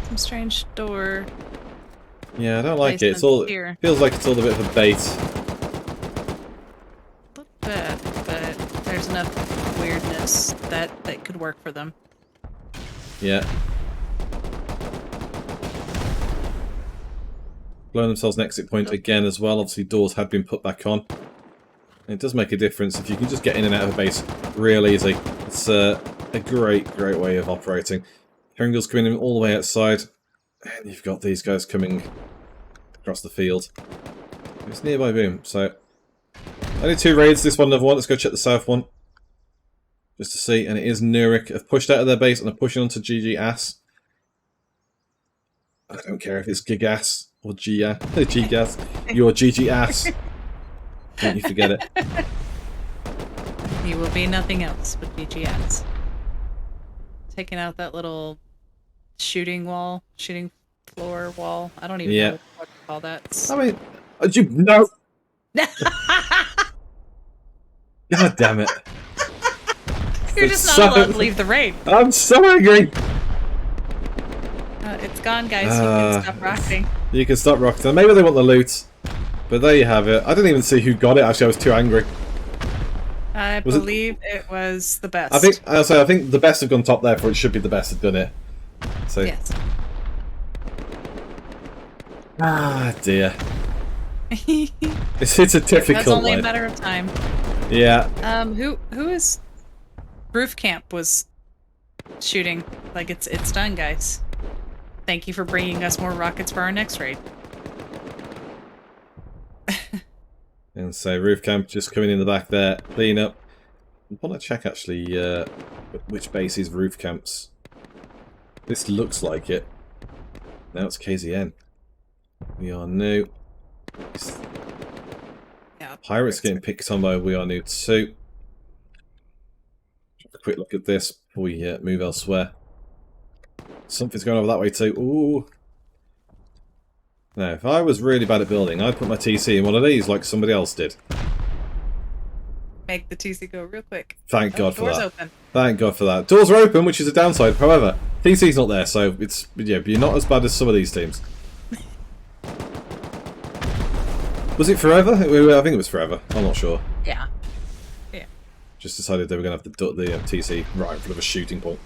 Some strange door. Yeah, I don't like it. Here. Feels like it's all a bit of a bait. Look bad, but there's enough weirdness that could work for them. Yeah. Blowing themselves an exit point again as well. Obviously, doors had been put back on. It does make a difference if you can just get in and out of a base real easy. It's a great way of operating. Pringle's coming in all the way outside, and you've got these guys coming across the field. It's nearby boom, so only 2 raids. This one, another one. Let's go check the south one just to see. And it is Nurik have pushed out of their base and are pushing onto GG Ass. I don't care if it's Gigas or Gigas. You're GG Ass. Don't you forget it. You will be nothing else but GGS. Taking out that little shooting floor wall. I don't even know what to call that. I mean, you know. God damn it. You're just not allowed to leave the raid. I'm so angry. It's gone, guys. You can stop rocking. You can stop rocking. Maybe they want the loot. But there you have it. I didn't even see who got it. Actually, I was too angry. I believe it was the best. I think the best have gone top there, for it should be the best have done it. So. Yes. Ah, dear. It's a difficult one. That's only a matter of time. Yeah. Who is... Roof Camp was shooting. Like, it's done, guys. Thank you for bringing us more rockets for our next raid. And so Roof Camp just coming in the back there, clean up. I want to check actually which base is Roof Camp's. This looks like it. Now it's KZN. We are new. Yeah, Pirates getting picked on by We Are New too. Have a quick look at this before we move elsewhere. Something's going over that way too. Ooh. Now, if I was really bad at building, I'd put my TC in one of these like somebody else did. Make the TC go real quick. Thank God for that. Doors open. Thank God for that. Doors are open, which is a downside. However, TC's not there, so it's you're not as bad as some of these teams. Was it forever? I think it was forever. I'm not sure. Yeah. Yeah. Just decided they were going to have the TC right in front of a shooting point.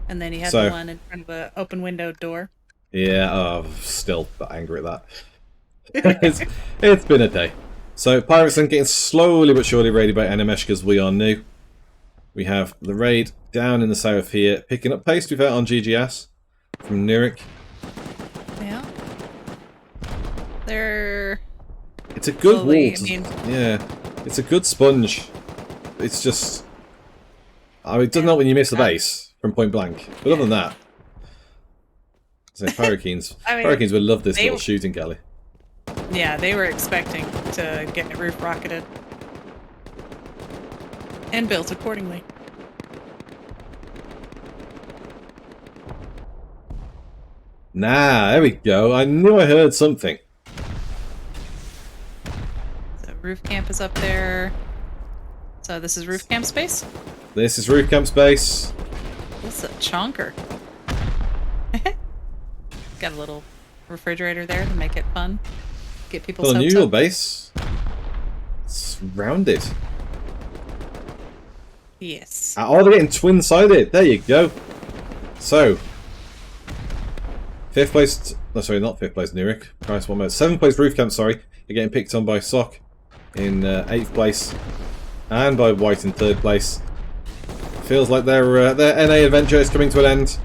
And then you had the one in front of the open window door. Yeah, I'm still angry at that. it's been a day. So, Pirates then getting slowly but surely raided by Animesh because We Are New. We have the raid down in the south here, picking up pace we've had on GGS from Nurik. Yeah. They're... It's a good slowly, wall. Yeah, it's a good sponge. It's just... I mean, it doesn't help when you miss the base from point blank. But other than that... So Hurricanes would love this little shooting galley. Yeah, they were expecting to get a roof rocketed. And built accordingly. Nah, there we go. I knew I heard something. So Roof Camp is up there. So this is Roof Camp space? This is Roof Camp space. This is a chonker. Got a little refrigerator there to make it fun. Get people's Well, hopes unusual up. base. It's rounded. Yes. Oh, they're getting twin-sided. There you go. So, 5th place. No, sorry, not 5th place. Nurik. Price 1 minute. 7th place Roof Camp. Sorry, you're getting picked on by Sock in 8th place, and by White in 3rd place. Feels like their NA adventure is coming to an end.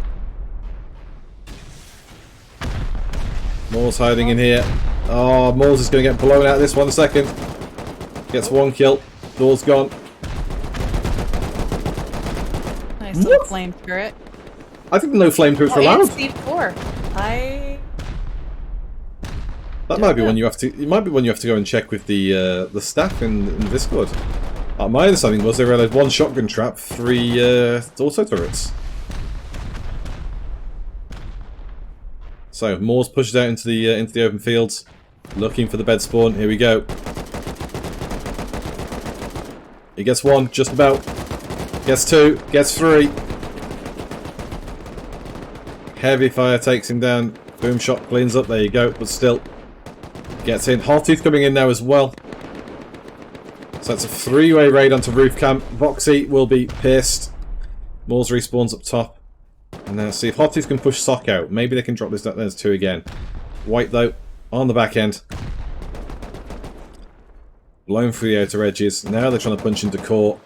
Moore's hiding in here. Oh, Moore's is going to get blown out this 1 second. Gets 1 kill. Door's gone. Nice little flame turret. I think no flame turrets were And allowed. C4. That might be one you have to. It might be one you have to go and check with the staff in Discord. My understanding was they were allowed 1 shotgun trap, 3 auto turrets. So Moore's pushed out into the open fields, looking for the bed spawn. Here we go. He gets 1, just about. Gets 2, gets 3. Heavy fire takes him down. Boom shot cleans up. There you go. But still, gets in. Hotteeth coming in now as well. So that's a 3-way raid onto Roof Camp. Voxy will be pissed. Moore's respawns up top. And now see if Hotteeth can push Sock out. Maybe they can drop this down. There's 2 again. White though, on the back end. Blown through the outer edges. Now they're trying to punch into core.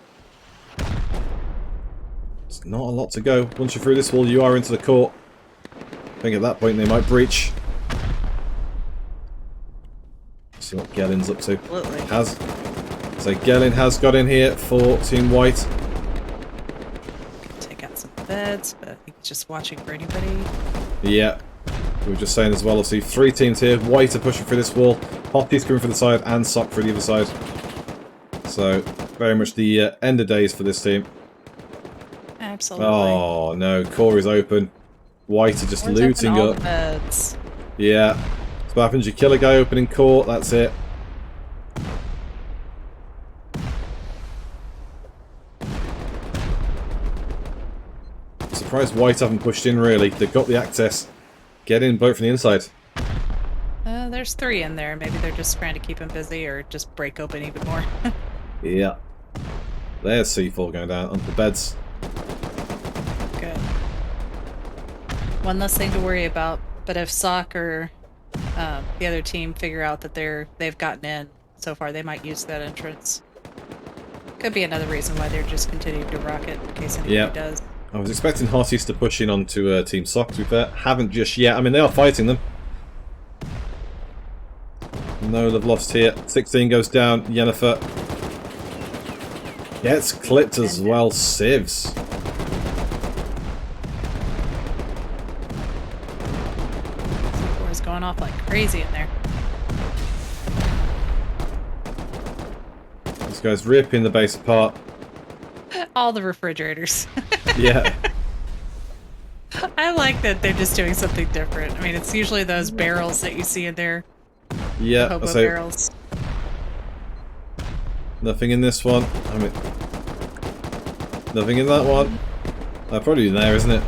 There's not a lot to go. Once you're through this wall, you are into the core. I think at that point they might breach. See what Gellin's up to. Absolutely. So Gellin has got in here for Team White. Take out some beds, but I think he's just watching for anybody. Yeah. We were just saying as well, see 3 teams here. White are pushing through this wall. Hotteeth's coming for the side and Sock for the other side. So, very much the end of days for this team. Absolutely. Oh no, core is open. White are just Doors looting open all up. the beds. Yeah. So what happens? You kill a guy opening core, that's it. Surprised White haven't pushed in really. They've got the access. Get in, blow it from the inside. There's 3 in there. Maybe they're just trying to keep him busy or just break open even more. Yeah. There's C4 going down onto the beds. Good. One less thing to worry about. But if Sock or the other team figure out that they've gotten in so far, they might use that entrance. Could be another reason why they're just continuing to rock it in case anybody does. I was expecting Hotteeth to push in onto Team Sock, to be fair. Haven't just yet. I mean, they are fighting them. No, they've lost here. 16 goes down. Yennefer gets clipped as well. Civs. C4 is going off like crazy in there. This guy's ripping the base apart. All the refrigerators. Yeah. I like that they're just doing something different. I mean, it's usually those barrels that you see in there. Yeah. Hobo So barrels. nothing in this one. I mean, nothing in that one. Probably in there, isn't it?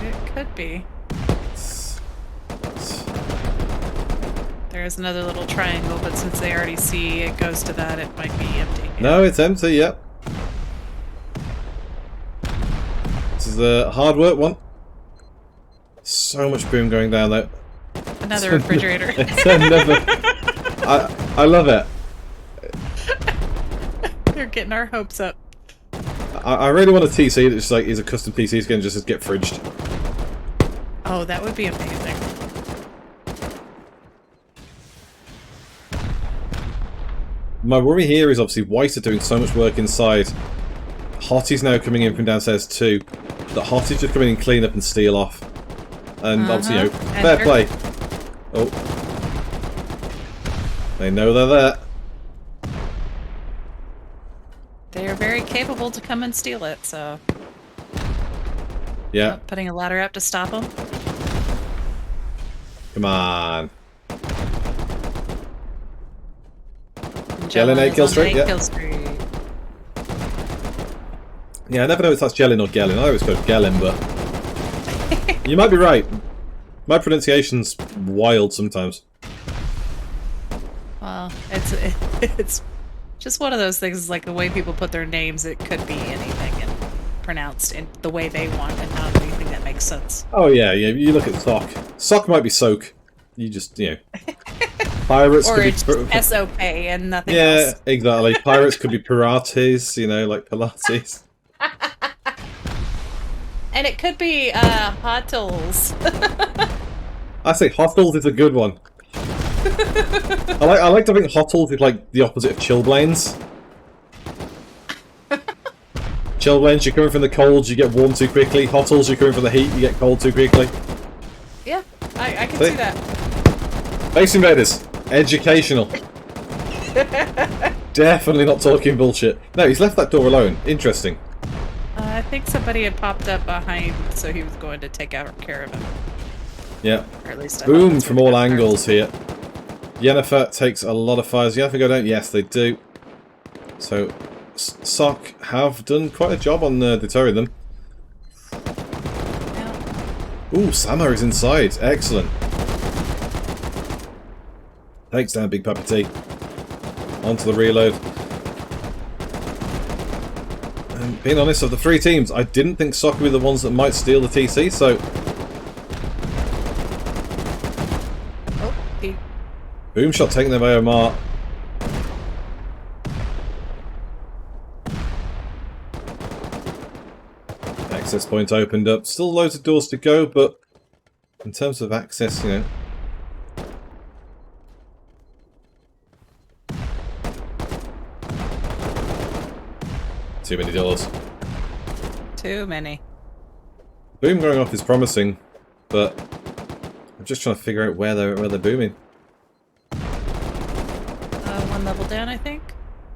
It could be. There's another little triangle, but since they already see it goes to that, it might be empty. No, it's empty. Yep. This is a hard work one. So much boom going down though. Another refrigerator. It's another. I love it. They're getting our hopes up. I really want a TC that just like is a custom PC. It's going to just get fridged. Oh, that would be amazing. My worry here is obviously White are doing so much work inside. Hottie's now coming in from downstairs too. The Hottie's just coming in, clean up and steal off. And obviously, you know, fair play. Oh. They know they're there. They are very capable to come and steal it, so... Yeah. Putting a ladder up to stop them. Come on. Jellin 8 kill streak, yeah. Kill streak. Yeah, I never know if that's Jellin or Gellin. I always go Gellin, but you might be right. My pronunciation's wild sometimes. Well, it's just one of those things, like the way people put their names, it could be anything and pronounced in the way they want and not anything that makes sense. Oh yeah, yeah. You look at Sock. Sock might be Soak. You just, you know. Pirates Or could it's be... just S-O-K and nothing Yeah, else. exactly. Pirates could be Pirates, you know, like Pilates. And it could be Hotels. I say Hotels is a good one. I like to think Hotels is like the opposite of Chillblains. Chillblains, you're coming from the cold, you get warm too quickly. Hotels, you're coming from the heat, you get cold too quickly. Yeah, I can see that. Space Invaders. Educational. Definitely not talking bullshit. No, he's left that door alone. Interesting. I think somebody had popped up behind, so he was going to take care of him. Yeah. Or at least I thought Boom that's from what all he got angles first. here. Yennefer takes a lot of fires. Yennefer go down? Yes, they do. So, Sock have done quite a job on deterring them. Yeah. Ooh, Sama is inside. Excellent. Takes down Big Papa T. Onto the reload. And being honest, of the three teams, I didn't think Sock would be the ones that might steal the TC, so... Oh, he... Boom shot taking them by Omar. Access point opened up. Still loads of doors to go, but in terms of access, you know... Too many doors. Too many. Boom going off is promising, but I'm just trying to figure out where they're booming. One level down, I think.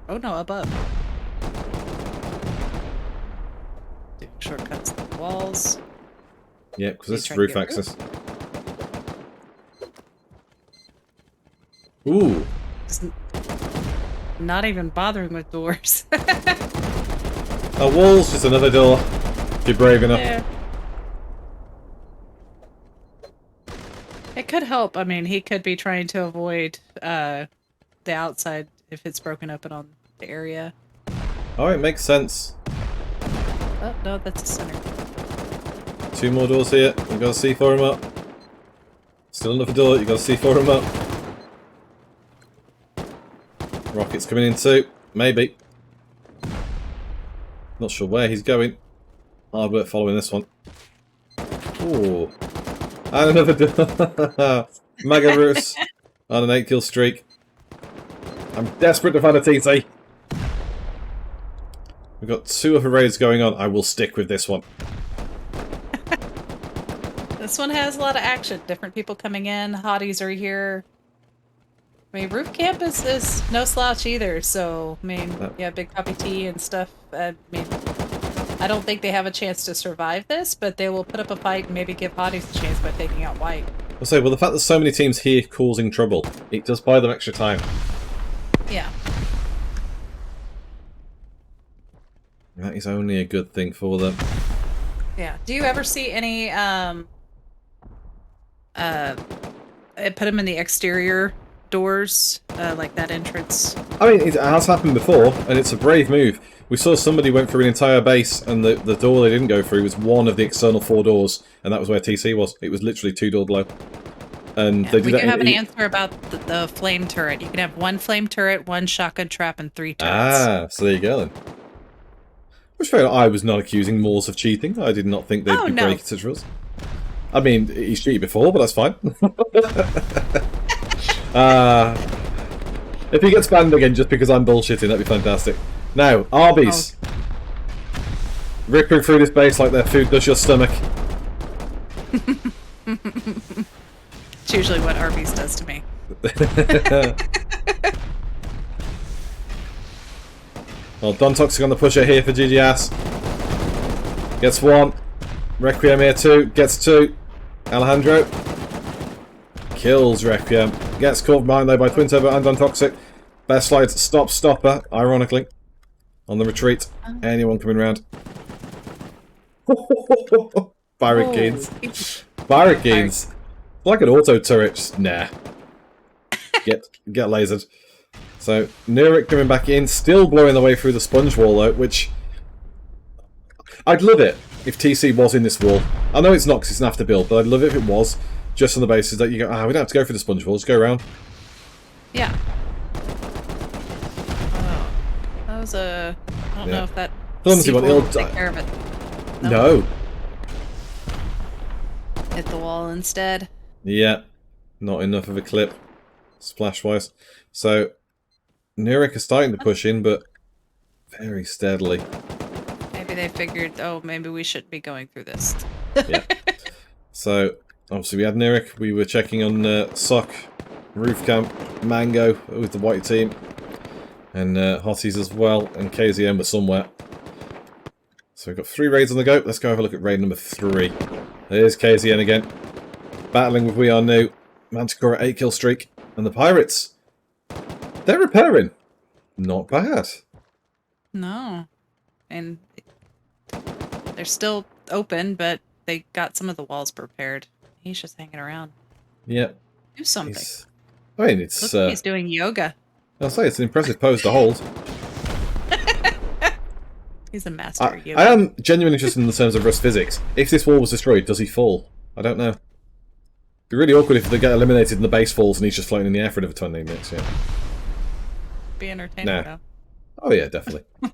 Oh no, above. Doing shortcuts to the walls. Yeah, because You this is trying to roof get access. Ooh, Just not even bothering with doors. a wall's just another door. If you're brave enough. Yeah. It could help. I mean, he could be trying to avoid the outside if it's broken open on the area. Oh, it makes sense. Oh, no, that's a center. 2 more doors here. We've got to C4 him up. Still another door. You've got to C4 him up. Rocket's coming in too. Maybe. Not sure where he's going. Hard work following this one. Ooh. And another door. Mega Roos on an 8-kill streak. I'm desperate to find a TT. We've got 2 other raids going on. I will stick with this one. This one has a lot of action. Different people coming in. Hotties are here. I mean, roof camp is no slouch either. So, I mean, yeah, Big Poppy Tea and stuff. I mean, I don't think they have a chance to survive this, but they will put up a fight and maybe give Hotties a chance by taking out White. I'll say, well, the fact that so many teams here causing trouble, it does buy them extra time. Yeah. That is only a good thing for them. Yeah. Do you ever see any, put them in the exterior doors, like that entrance? I mean, it has happened before, and it's a brave move. We saw somebody went through an entire base, and the door they didn't go through was one of the external 4 doors, and that was where TC was. It was literally 2 doors below. And Yeah, they did we that do have an answer about the flame turret. You can have 1 flame turret, 1 shotgun trap, and 3 turrets. Ah, so there you go then. Which fair, I was not accusing Moors of cheating. I did not think they'd be breaking such rules. I mean, he's cheated before, but that's fine. If he gets banned again just because I'm bullshitting, that'd be fantastic. Now, Arby's. Oh. Ripping through this base like their food does your stomach. It's usually what Arby's does to me. Well, Don Toxic on the pusher here for GGS. Gets 1. Requiem here 2. Gets 2. Alejandro. Kills Requiem. Gets caught behind though by Twin Turbo and Don Toxic. Best slides stopper, ironically. On the retreat. Anyone coming round. Barricades. Oh, Barricades. Like an auto turret. Just, nah. Get lasered. So, Nurik coming back in, still blowing the way through the sponge wall, though, which... I'd love it if TC was in this wall. I know it's not because it's an after build, but I'd love it if it was, just on the basis that you go, we don't have to go through the sponge wall, just go around. Yeah. Oh, that was a... I don't know if that... Clumsy one, sequel it'll will take care of it. No. Hit the wall instead. Yeah. Not enough of a clip, splash-wise. So, Nurik is starting to push in, but very steadily. Maybe they figured, oh, maybe we shouldn't be going through this. Yeah. So, obviously we had Nurik, we were checking on Sock, Roof Camp, Mango with the white team, and Hotties as well, and KZM were somewhere. So we've got 3 raids on the go. Let's go have a look at raid number 3. There's KZN again. Battling with We Are New. Manticore 8-kill streak. And the Pirates. They're repairing. Not bad. No. And they're still open, but they got some of the walls prepared. He's just hanging around. Yeah. Do something. I mean, it's... Looks like he's doing yoga. I'll say it's an impressive pose to hold. He's a master of yoga. I am genuinely interested in the terms of Rust physics. If this wall was destroyed, does he fall? I don't know. It'd be really awkward if they get eliminated and the base falls and he's just floating in the air for another 20 minutes, yeah. Be entertaining, Nah. though. Oh yeah, definitely. Okay,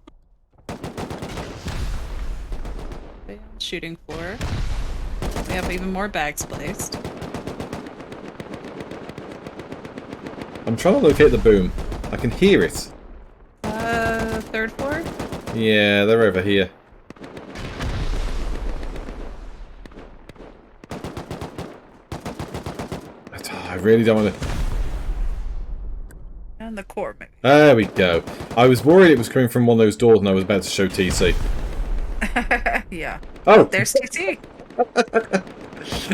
on the shooting floor. We have even more bags placed. I'm trying to locate the boom. I can hear it. 3rd floor? Yeah, they're over here. I really don't want to... And the core, maybe. There we go. I was worried it was coming from one of those doors and I was about to show TC. Yeah. Oh! There's TC.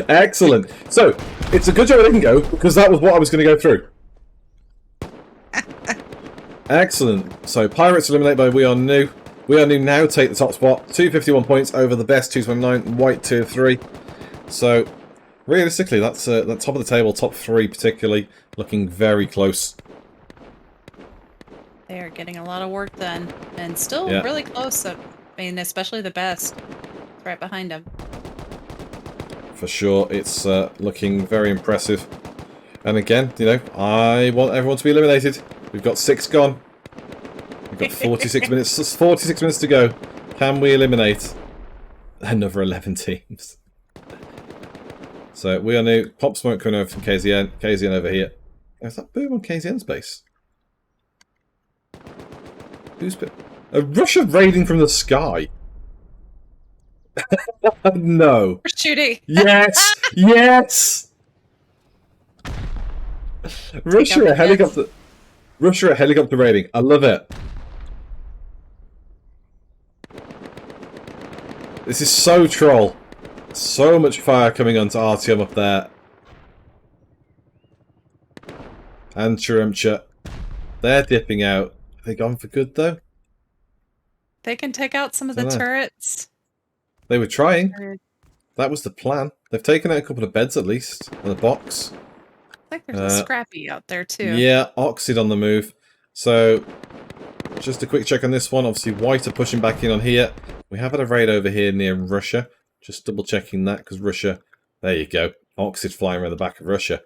Excellent. So, it's a good job I didn't go, because that was what I was going to go through. Excellent. So, Pirates eliminated by We Are New. We Are New now take the top spot. 251 points over the best, 229. White tier 3. So, realistically, that's that top of the table, top 3 particularly, looking very close. They are getting a lot of work done. And still Yeah. really close. I mean, especially the best. It's right behind them. For sure, it's looking very impressive. And again, you know, I want everyone to be eliminated. We've got 6 gone. We've got 46 minutes. 46 minutes to go. Can we eliminate another 11 teams? So We Are New. Pop smoke coming over from KZN. KZN over here. Is that boom on KZN's base? Who's been... Russia raiding from the sky. No. We're shooting. Yes! Yes! Russia a helicopter. Russia a helicopter raiding. I love it. This is so troll. So much fire coming onto Artyom up there. And Cherumcha. They're dipping out. Are they gone for good though? They can take out some of the Dunno. turrets. They were trying. I That was the plan. They've taken out a couple of beds at least. And a box. think there's a Scrappy out there too. Yeah, Oxid on the move. So, just a quick check on this one. Obviously, White are pushing back in on here. We have had a raid over here near Russia. Just double checking that, because Russia... There you go. Oxid flying around the back of Russia.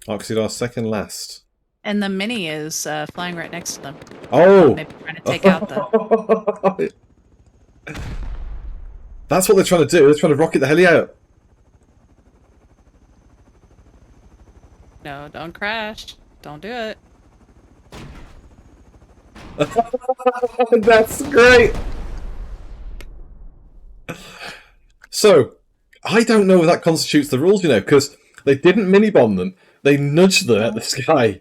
Oxid are second last. And the Mini is flying right next to them. Oh! Maybe trying to take out the... That's what they're trying to do. They're trying to rocket the heli out. No, don't crash. Don't do it. That's great. So, I don't know if that constitutes the rules, you know, because they didn't mini-bomb them. They nudged them at the sky.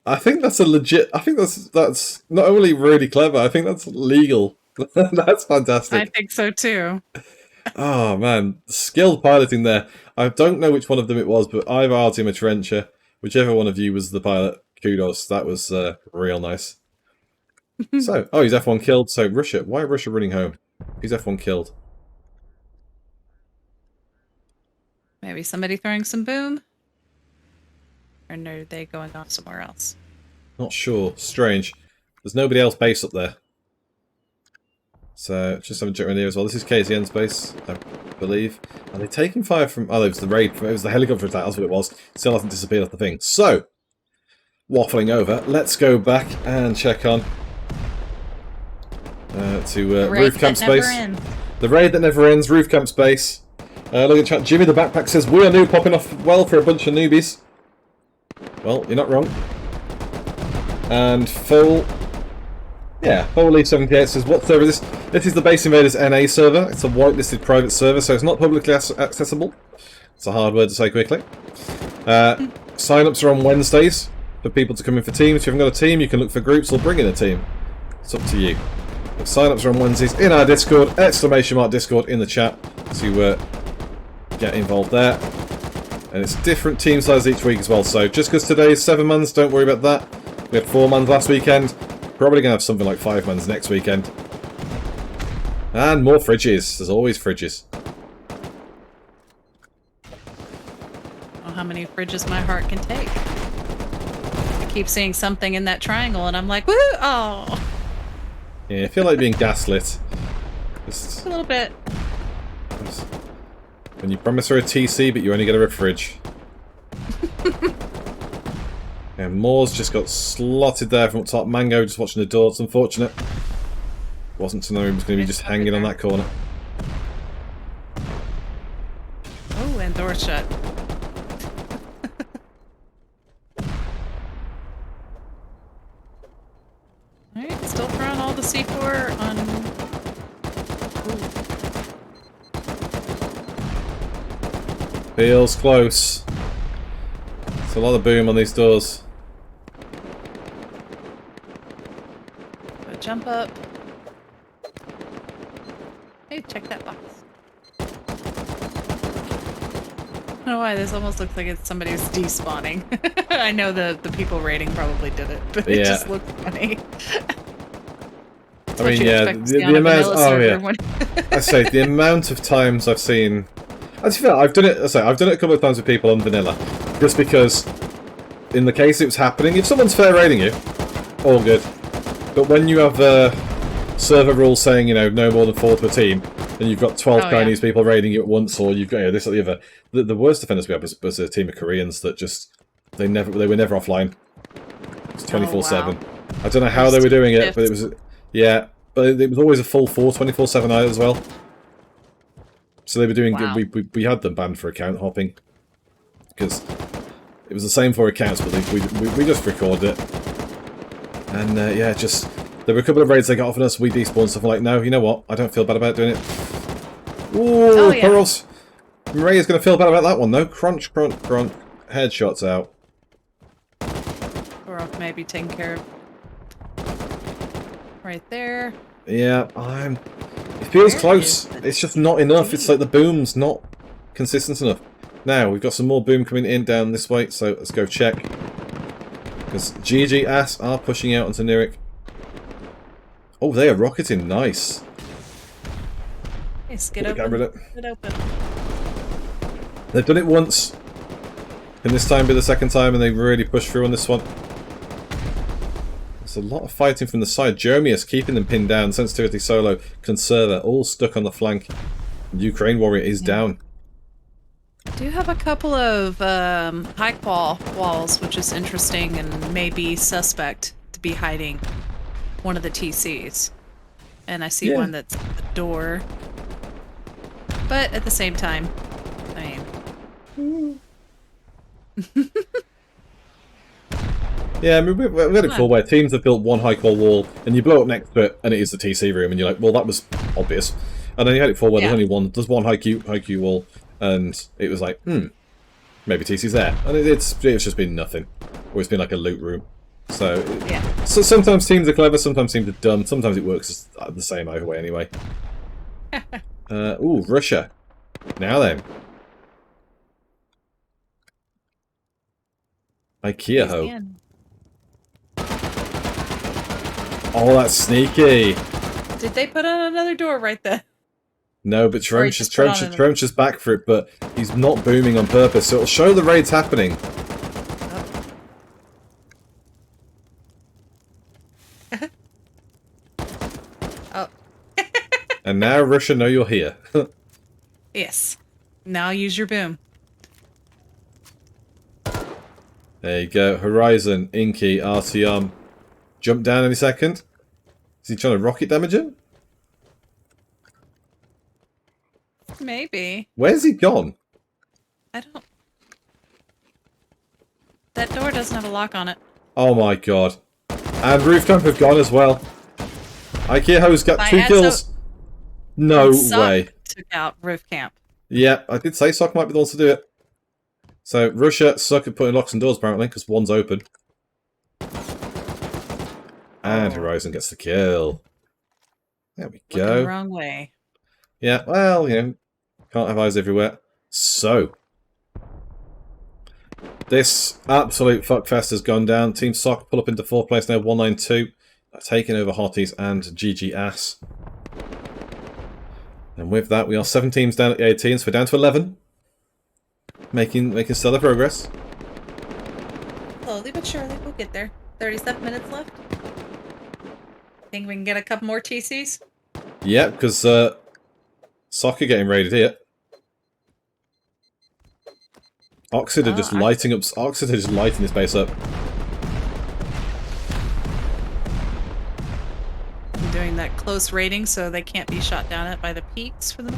I think that's a legit... I think that's not only really clever, I think that's legal. That's fantastic. I think so too. Oh, man. Skilled piloting there. I don't know which one of them it was, but either Artyom or Trencher, whichever one of you was the pilot, kudos. That was real nice. So, oh, he's F1 killed. So, Russia. Why Russia running home? He's F1 killed. Maybe somebody throwing some boom? Or are they going on somewhere else? Not sure. Strange. There's nobody else based up there. So, just having a check around here as well. This is KZN's base, I believe. Are they taking fire from... Oh, it was the raid. It was the helicopter attack. That's what it was. Still hasn't disappeared off the thing. So, waffling over. Let's go back and check on to Roof Camp Space. The raid that never ends. Roof Camp Space. Look at chat. Jimmy the Backpack says, we are new, popping off well for a bunch of newbies. Well, you're not wrong. And full... Yeah, Holy 78 says, what server is this? This is the Base Invaders NA server. It's a whitelisted private server, so it's not publicly accessible. It's a hard word to say quickly. Sign-ups are on Wednesdays for people to come in for teams. If you haven't got a team, you can look for groups or bring in a team. It's up to you. But sign-ups are on Wednesdays in our Discord, !Discord in the chat to get involved there. And it's different team sizes each week as well, so just because today is 7 months, don't worry about that. We had 4 months last weekend. Probably going to have something like 5 months next weekend. And more fridges. There's always fridges. Oh, how many fridges my heart can take. I keep seeing something in that triangle and I'm like, woo! Oh! Yeah, I feel like being gaslit. Just A little bit. when you promise her a TC, but you only get her a fridge. And Moore's just got slotted there from up top. Mango just watching the door. It's unfortunate. Wasn't to know he was going to be just hanging on that corner. Oh, and door shut. Alright, still throwing all the C4 on... Ooh. Feels close. It's a lot of boom on these doors. So jump up. Hey, check that box. I don't know why this almost looks like it's somebody's despawning. I know the people raiding probably did it, but it just looks funny. I mean, yeah, the amount. Oh yeah, I say the amount of times I've seen. Actually, I've done it. I've done it a couple of times with people on vanilla, just because. In the case it was happening, if someone's fair raiding you, all good. But when you have server rules saying, you know, no more than 4 per team, and you've got 12 Chinese people raiding you at once, or you've got this or the other, the worst offenders we had was a team of Koreans that just they were never offline. It's 24/7. I don't know how they were doing it, but it was but it was always a full 24/7 as well. So they were doing. Wow. We had them banned for account hopping because. It was the same for accounts, but we just recorded it. And yeah, just there were a couple of raids they got off on us. We despawned stuff. Like, no, you know what? I don't feel bad about doing it. Ooh, pearls. Ray is going to feel bad about that one, though. Crunch, crunch, crunch. Headshots out. We're off maybe taken care of. Right there. Yeah, it feels close. It's just not enough. It's like the boom's not consistent enough. Now, we've got some more boom coming in down this way, so let's go check. Because GG Ass are pushing out onto Nirik. Oh, they are rocketing. Nice. Yes, get open. Get open. They've done it once. Can this time be the second time and they really push through on this one? There's a lot of fighting from the side. Jeremias keeping them pinned down. Sensitivity Solo. Conserver all stuck on the flank. Ukraine Warrior is down. I do have a couple of high qual walls, which is interesting and maybe suspect to be hiding one of the TCs. And I see one that's at the door. But at the same time, I mean... Yeah, I mean, we've had it before where teams have built one high qual wall and you blow up next to it and it is the TC room and you're like, well, that was obvious. And then you had it before where there's one high Q wall. And it was like, maybe TC's there. And it's just been nothing. Or it's been like a loot room. So, so sometimes teams are clever, sometimes teams are dumb, sometimes it works the same either way anyway. Ooh, Russia. Now then. IKEA ho. Oh, that's sneaky. Did they put on another door right there? No, but Or he just put on another- Tremch's back for it, but he's not booming on purpose, so it'll show the raids happening. Oh. And now Russia know you're here. Yes. Now use your boom. There you go. Horizon, Inky, Artyom. Jump down any second. Is he trying to rocket damage him? Maybe. Where's he gone? I don't... That door doesn't have a lock on it. Oh my god. And Rooftop have gone as well. IKEA got I 2 had kills. No Suck way. Took out Roof Camp. Yeah, I did say Sock might be the one to do it. So, Russia suck at putting locks and doors apparently, because one's open. And Horizon gets the kill. There we Looking go. the wrong way. Yeah, well, you know, can't have eyes everywhere. So, this absolute fuckfest has gone down. Team Sock pull up into 4th place now, 192. Taking over Hotties and GG Ass. And with that, we are 7 teams down at the 18, so we're down to 11. Making stellar progress. Slowly but surely, we'll get there. 37 minutes left. Think we can get a couple more TCs? Yeah, because Sock are getting raided here. Oxid are just lighting up. Oxid are just lighting this base up. I'm doing that close rating so they can't be shot down at by the peaks for the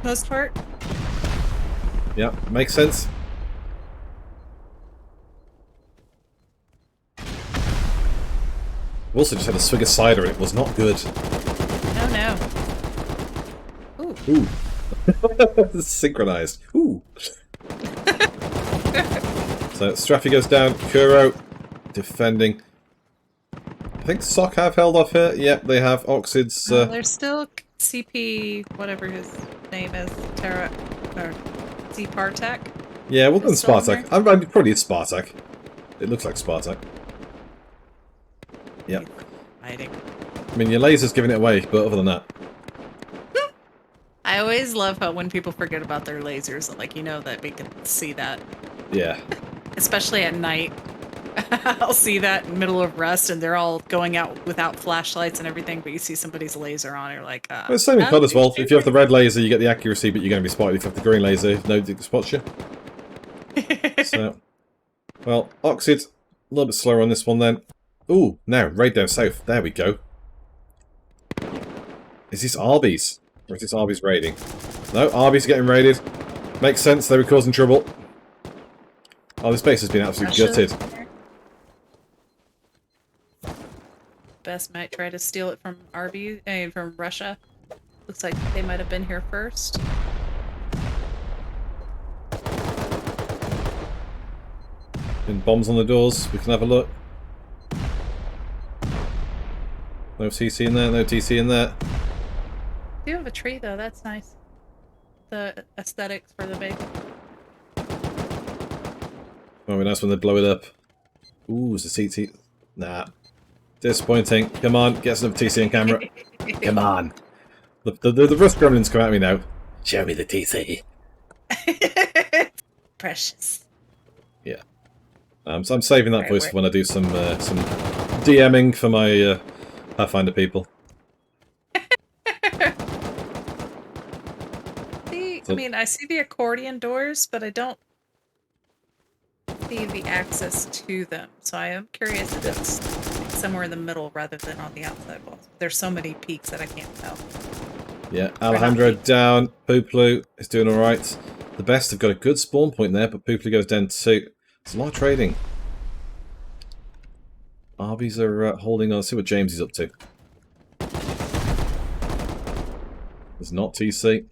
most part. Yeah, makes sense. We also just had a swig of cider and it was not good. No. Ooh. Ooh. Synchronized. Ooh. So Straffy goes down. Kuro defending. I think Sock have held off here. Yep, they have. Oxid's. There's still CP, whatever his name is, Terra, or Partak. Yeah, well done, still in Spartak. I'm probably it's Spartak. It looks like Spartak. Yep. Hiding. I mean, your laser's giving it away, but other than that. I always love how when people forget about their lasers, like, you know that we can see that. Yeah. Especially at night. I'll see that in the middle of rest and they're all going out without flashlights and everything, but you see somebody's laser on, you're like, Well, it's same in COD as well. If you have the red laser, you get the accuracy, but you're going to be spotted. If you have the green laser, nobody spots you. So, well, Oxid, a little bit slower on this one then. Ooh, now, raid down south. There we go. Is this Arby's? Or is this Arby's raiding? No, Arby's getting raided. Makes sense, they were causing trouble. Oh, this base has been absolutely gutted. Best might try to steal it from from Russia. Looks like they might have been here first. Been bombs on the doors, we can have a look. No TC in there, no TC in there. Do have a tree though, that's nice. The aesthetics for the base. Oh, be nice when they blow it up. Ooh, it's a CT. Nah. Disappointing. Come on, get some TC on camera. Come on. The Rust Gremlins come at me now. Show me the TC. Precious. Yeah. So I'm saving that voice for when I do some DMing for my Pathfinder people. I mean, I see the accordion doors, but I don't see the access to them. So I am curious if it's somewhere in the middle rather than on the outside walls. There's so many peaks that I can't tell. Yeah, Alejandro down. Pooplu is doing alright. The best have got a good spawn point there, but Pooplu goes down too. There's a lot of trading. Arby's are holding on. Let's see what James is up to. There's not TC.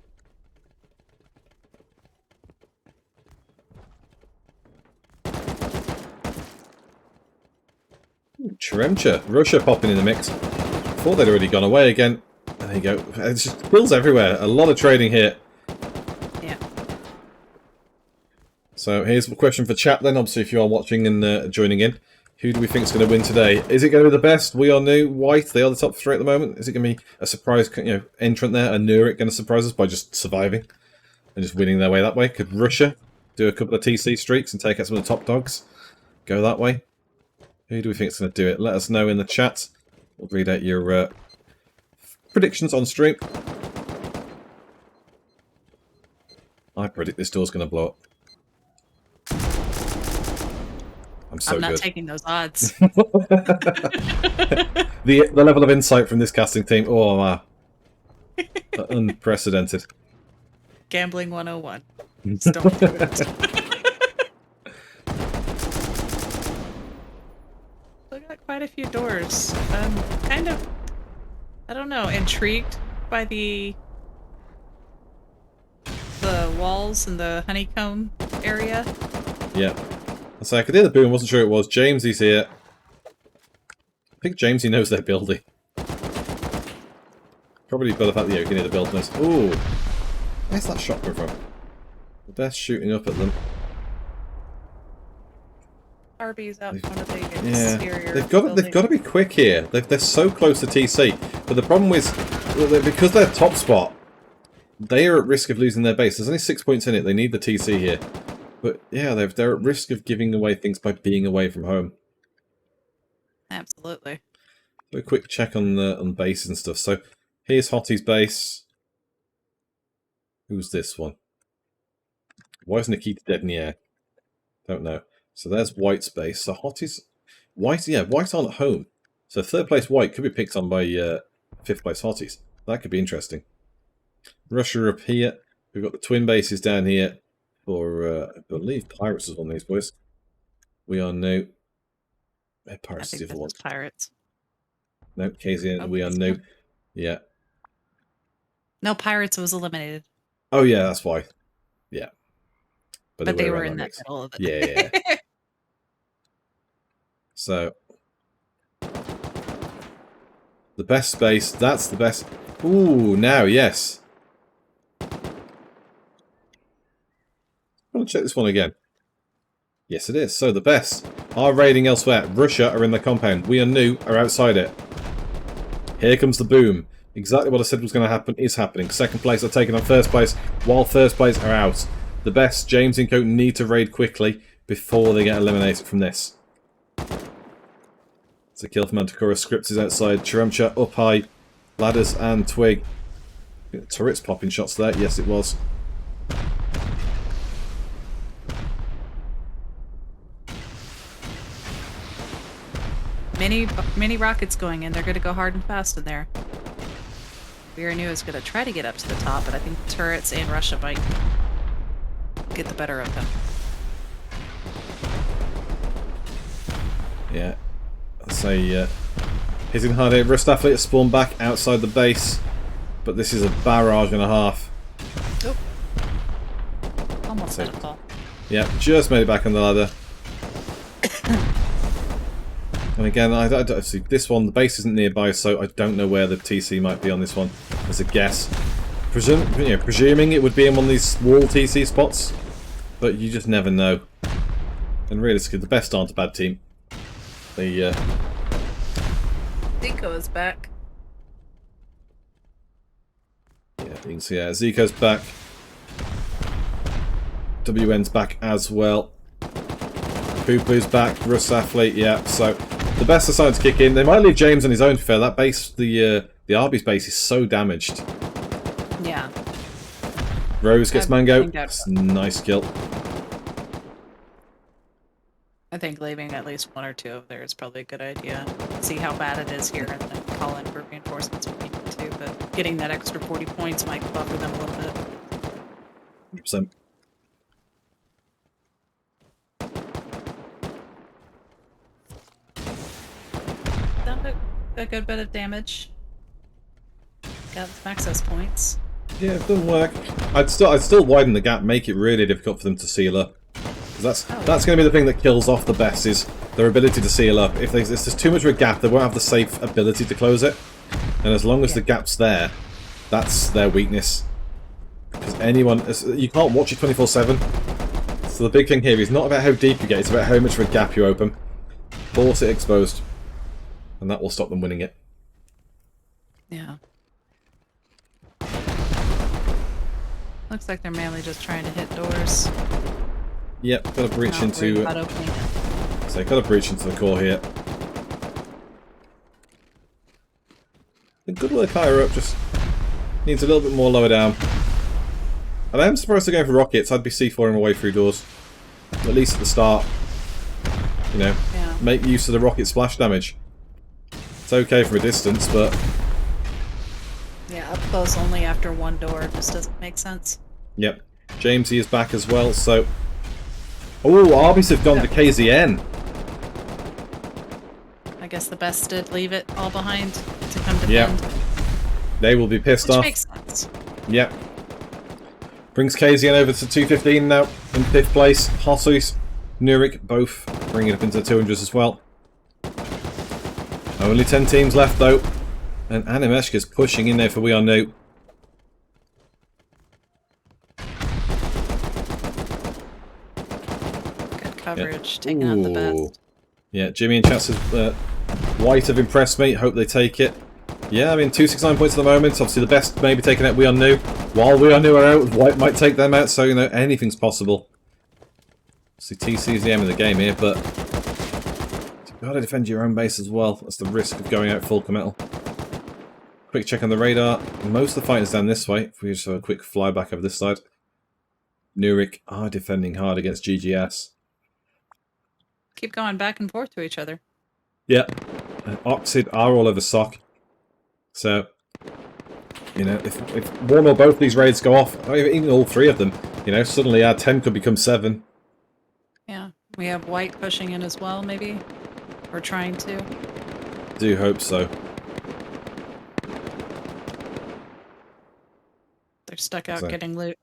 Tremcha. Russia popping in the mix. Thought they'd already gone away again. There you go. It's just kills everywhere. A lot of trading here. Yeah. So here's a question for chat then. Obviously, if you are watching and joining in, Who do we think is going to win today? Is it going to be the best? We are new. White, they are the top 3 at the moment. Is it going to be a surprise, entrant there? A Nurik going to surprise us by just surviving and just winning their way that way? Could Russia do a couple of TC streaks and take out some of the top dogs? Go that way? Who do we think is going to do it? Let us know in the chat. We'll read out your predictions on stream. I predict this door's going to blow up. I'm not taking those odds. The level of insight from this casting team, oh wow. Unprecedented. Gambling 101. Just don't do it. Look at quite a few doors. I'm kind of, I don't know, intrigued by the walls and the honeycomb area. Yeah. So I could hear the boom, wasn't sure it was. Jamesy's here. I think Jamesy knows they're building. Probably by the fact that you can hear the building is. Ooh! Where's that shot coming from? The best shooting up at them. Arby's out in front of the exterior. They've got to be quick here. They're so close to TC. But the problem is, because they're top spot, they are at risk of losing their base. There's only 6 points in it. They need the TC here. But yeah, they're at risk of giving away things by being away from home. Absolutely. Do a quick check on base and stuff. So here's Hottie's base. Who's this one? Why is Nikita dead in the air? Don't know. So there's White's base. So Hottie's White aren't at home. So 3rd place White could be picked on by 5th place Hotties. That could be interesting. Russia up here. We've got the twin bases down here. For, I believe Pirates is one of these boys. We are new. Pirates is the other one. Pirates. No, KZN, we are new. Yeah. No, Pirates was eliminated. Oh, yeah, that's why. Yeah. But they were in that middle of it. Yeah. So. The best space, that's the best. Ooh, now, yes. I want to check this one again. Yes, it is. So the best are raiding elsewhere. Russia are in the compound. We are new, are outside it. Here comes the boom. Exactly what I said was going to happen is happening. 2nd place are taking on 1st place, while 1st place are out. The best, James and Co need to raid quickly before they get eliminated from this. It's a kill from Manticora. Scripts is outside. Chiramcha up high. Ladders and Twig. Turrets popping shots there. Yes, it was. Many rockets going in. They're going to go hard and fast in there. Viranu is going to try to get up to the top, but I think turrets and Russia might get the better of him. Yeah. I'll say hitting hard here. Rust Athlete has spawned back outside the base, but this is a barrage and a half. Oh. Almost had a fall. Yeah, just made it back on the ladder. And again, I don't see this one. The base isn't nearby, so I don't know where the TC might be on this one. As a guess, presuming it would be in one of these wall TC spots, but you just never know. And realistically, the best aren't a bad team. The Zico is back. Yeah, you can see Zico's back. WN's back as well. Poo-Poo's back. Rust Athlete, yeah. So the best are starting to kick in. They might leave James on his own, to be fair. That base, the Arby's base is so damaged. Yeah. Rose gets Mango. That's a nice kill. I think leaving at least 1 or 2 of there is probably a good idea. See how bad it is here and then call in for reinforcements if we need to, but getting that extra 40 points might buffer them a little bit. 100%. Done a good bit of damage. Got some access points. Yeah, it doesn't work. I'd still widen the gap, make it really difficult for them to seal up. That's going to be the thing that kills off the best, is their ability to seal up. If there's too much of a gap, they won't have the safe ability to close it. And as long as the gap's there, that's their weakness. Because you can't watch it 24/7. So the big thing here is not about how deep you get, it's about how much of a gap you open. Force it exposed. And that will stop them winning it. Yeah. Looks like they're mainly just trying to hit doors. Yep, got to breach Not worried into... about opening it. So got to breach into the core here. Good work higher up, just needs a little bit more lower down. And I am surprised they're going for rockets. I'd be C4ing away through doors. At least at the start. You know, Yeah. make use of the rocket splash damage. It's okay from a distance, but... Yeah, up close only after one door just doesn't make sense. Yep. Jamesy is back as well, so... Oh, Arby's have gone to KZN. I guess the best did leave it all behind to come defend. Yep. They will be pissed Which off. makes sense. Yep. Brings KZN over to 215 now, in 5th place. Hossus, Nurik, both bringing it up into the 200s as well. Only 10 teams left though. And Animeshka's pushing in there for We Are New. Good coverage, taking out the best. Yeah, Jimmy and Chats White have impressed me. Hope they take it. Yeah, I mean, 269 points at the moment. Obviously, the best maybe taking out We Are New. While We Are New are out, White might take them out, so, you know, anything's possible. See, TC is the aim of the game here, but you've got to defend your own base as well. That's the risk of going out full committal. Quick check on the radar. Most of the fight is down this way. If we just have a quick fly back over this side. Nurik are defending hard against GGS. Keep going back and forth to each other. Yeah. Oxid are all over Sock. So, you know, if one or both these raids go off, or even all three of them, you know, suddenly our 10 could become 7. Yeah. We have White pushing in as well, maybe? Or trying to. Do hope so. They're stuck out So- getting loot.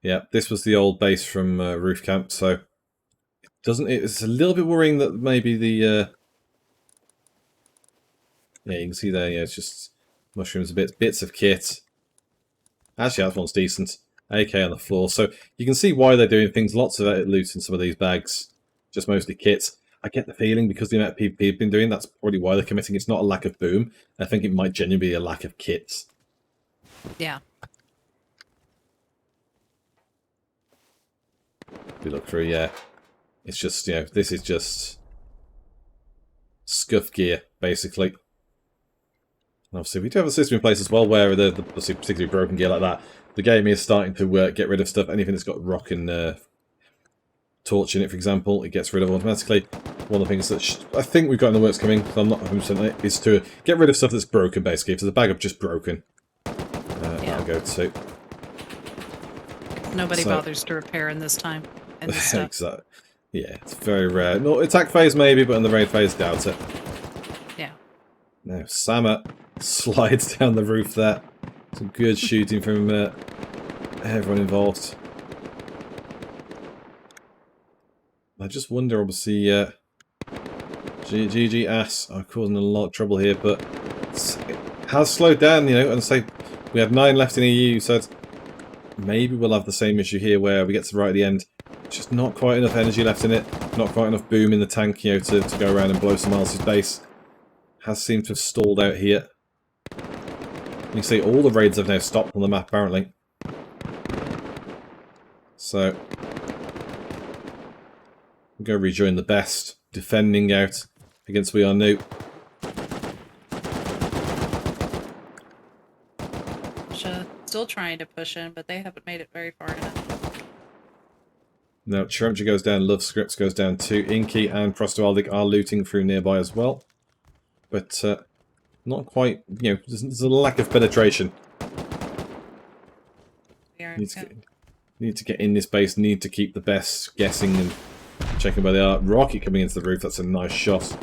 Yeah, this was the old base from Roof Camp, so it's a little bit worrying that maybe the yeah, you can see there, yeah, it's just mushrooms, bits of kit. Actually, that one's decent. AK on the floor, so you can see why they're doing things. Lots of loot in some of these bags, just mostly kits. I get the feeling because the amount of PvP have been doing, that's probably why they're committing. It's not a lack of boom. I think it might genuinely be a lack of kits. Yeah. If you look through, yeah, it's just, you know, this is just scuff gear, basically. And obviously, we do have a system in place as well where the particularly broken gear like that, the game is starting to get rid of stuff. Anything that's got rock and torch in it, for example, it gets rid of automatically. One of the things that I think we've got in the works coming, so I'm not 100% is to get rid of stuff that's broken, basically. If there's a bag of just broken, Yeah. I'll go to. Nobody So- bothers to repair in this time. In this stuff. Exactly. Yeah, it's very rare. No, attack phase maybe, but in the raid phase, doubt it. Yeah. Now, Sama slides down the roof there. Some good shooting from everyone involved. I just wonder, obviously, GG Ass are causing a lot of trouble here, but it has slowed down, you know, and say we have 9 left in EU, so maybe we'll have the same issue here where we get to right at the end. Just not quite enough energy left in it, not quite enough boom in the tank, you know, to go around and blow someone else's base. Has seemed to have stalled out here. You see, all the raids have now stopped on the map, apparently. So, we'll go rejoin the best, defending out against We Are New. Still trying to push in, but they haven't made it very far enough. Now, Chiramcha goes down, Love Scripts goes down too. Inky and Prostoaldic are looting through nearby as well. But, not quite, you know, there's a lack of penetration. Need to get in this base, need to keep the best guessing and checking where they are. Rocket coming into the roof, that's a nice shot.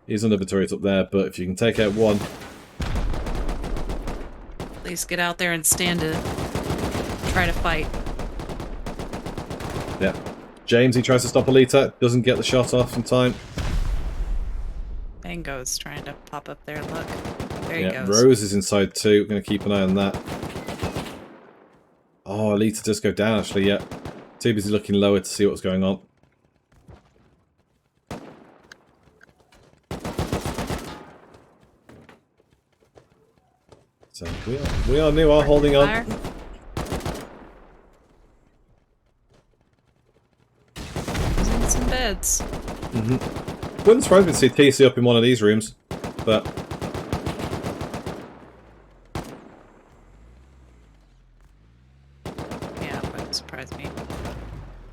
Here's another turret up there, but if you can take out one... At least get out there and stand to try to fight. Yeah. James, he tries to stop Alita, doesn't get the shot off in time. Bango's trying to pop up there, look. There he Yeah, goes. Rose is inside too, going to keep an eye on that. Oh, Alita does go down actually, yeah. Too busy looking lower to see what's going on. So we are new, are holding on. Fire. Using some beds. Wouldn't surprise me to see TC up in one of these rooms, but Yeah, it wouldn't surprise me.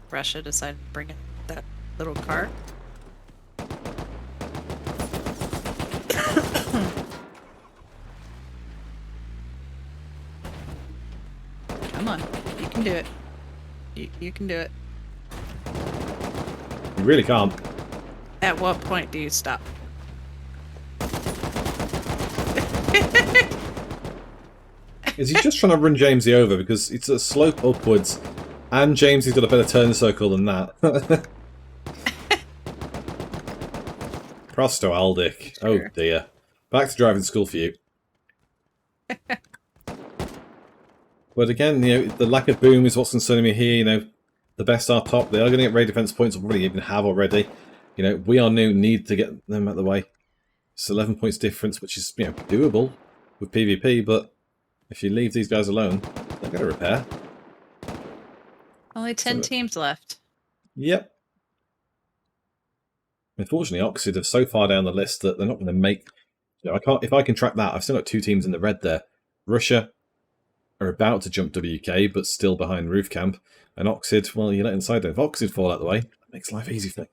Russia decided to bring in that little cart. Come on, you can do it. You can do it. you really can't. At what point do you stop? Is he just trying to run Jamesy over because it's a slope upwards, and Jamesy's got a better turn circle than that. Prosto Aldic. Oh Sure. dear. Back to driving school for you. But again, you know, the lack of boom is what's concerning me here. You know, the best are top. They are going to get raid defense points, or probably even have already. You know, we are new, need to get them out of the way. It's 11 points difference, which is, you know, doable with PvP, but if you leave these guys alone, they're going to repair. Only 10 teams left. Yep. Unfortunately, Oxid are so far down the list that they're not going to make... You know, I can't. If I can track that, I've still got 2 teams in the red there. Russia are about to jump WK, but still behind Roof Camp. And Oxid, well, you let inside there. If Oxid fall out of the way, that makes life easy for me.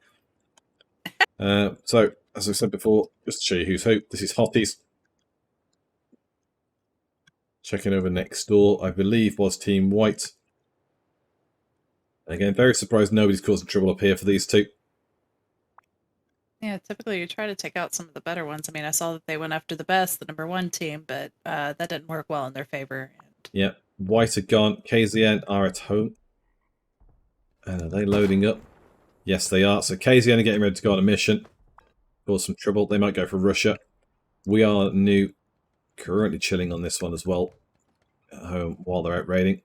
So, as I said before, just to show you who's who, this is Hotties. Checking over next door, I believe was Team White. Again, very surprised nobody's causing trouble up here for these two. Yeah, typically you try to take out some of the better ones. I mean, I saw that they went after the best, the #1 team, but that didn't work well in their favor. And Yeah, White are gone. KZN are at home. And are they loading up? Yes, they are. So KZN are getting ready to go on a mission. Cause some trouble. They might go for Russia. We are new. Currently chilling on this one as well. At home while they're out raiding.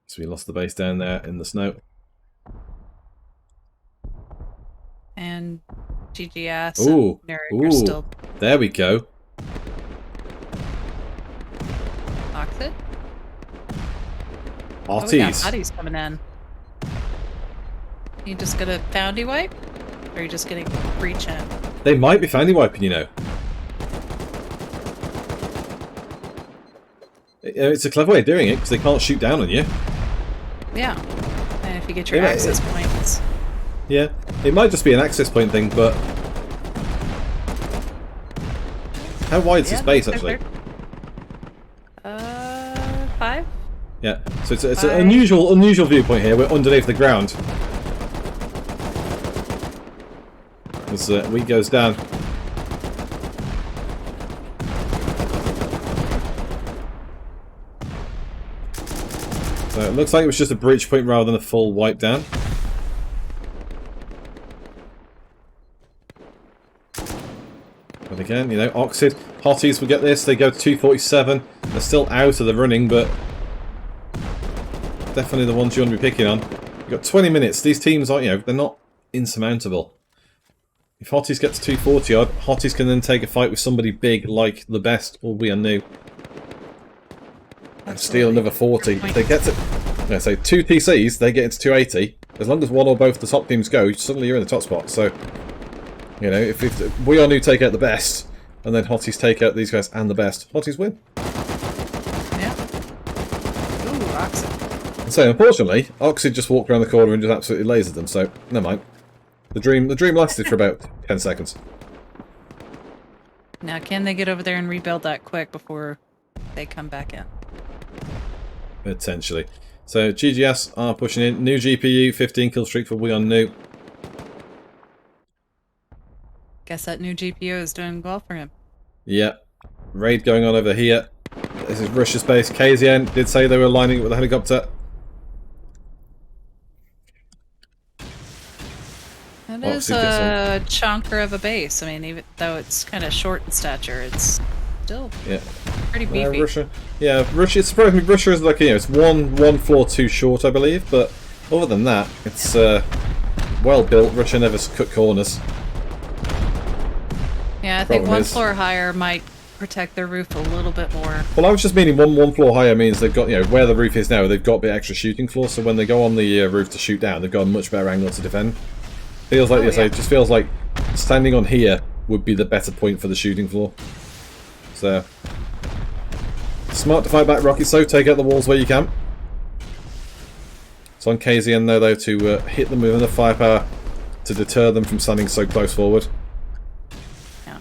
So we lost the base down there in the snow. And GGS Ooh, and Nurek are still there we go. Oxid. Oh, we got Hotties. bodies coming in. You just gonna foundy wipe? Or are you just getting breach in? They might be fanny wiping, you know. It's a clever way of doing it because they can't shoot down on you. Yeah. And if you get your Yeah, access points. Yeah, it might just be an access point thing, but how wide's this base actually? 5? Yeah, so it's an unusual viewpoint here. We're underneath the ground. As wheat goes down. So it looks like it was just a breach point rather than a full wipe down. But again, you know, Oxid, Hotties will get this. They go to 247. They're still out of the running, but definitely the ones you want to be picking on. You've got 20 minutes. These teams aren't, you know, they're not insurmountable. If Hotties get to 240 odd, Hotties can then take a fight with somebody big like the best or we are new. And steal another 40. If they get to, yeah, so 2 TCs, they get into 280. As long as one or both the top teams go, suddenly you're in the top spot. So, you know, if we are new take out the best, and then Hotties take out these guys and the best, Hotties win. Yeah. Ooh, Oxid. So unfortunately, Oxid just walked around the corner and just absolutely lasered them. So never mind. The dream lasted for about 10 seconds. Now, can they get over there and rebuild that quick before they come back in? Potentially. So GGS are pushing in. New GPU, 15 kill streak for we are new. Guess that new GPU is doing well for him. Yeah. Raid going on over here. This is Russia's base. KZN did say they were lining up with a helicopter. It is a chunker of a base. I mean, even though it's kind of short in stature, it's still pretty beefy. Russia. Yeah, Russia. It surprised me. Russia is like, you know, it's one floor too short, I believe. But other than that, it's well built. Russia never cut corners. Yeah, I think Problem one is- floor higher might protect their roof a little bit more. Well, I was just meaning one floor higher means they've got, you know, where the roof is now, they've got a bit extra shooting floor, so when they go on the roof to shoot down, they've got a much better angle to defend. Feels like, yes, it just feels like standing on here would be the better point for the shooting floor. So, smart to fight back, Rocket, so take out the walls where you can. It's on KZN there, though, to hit them with enough firepower to deter them from standing so close forward. Yeah.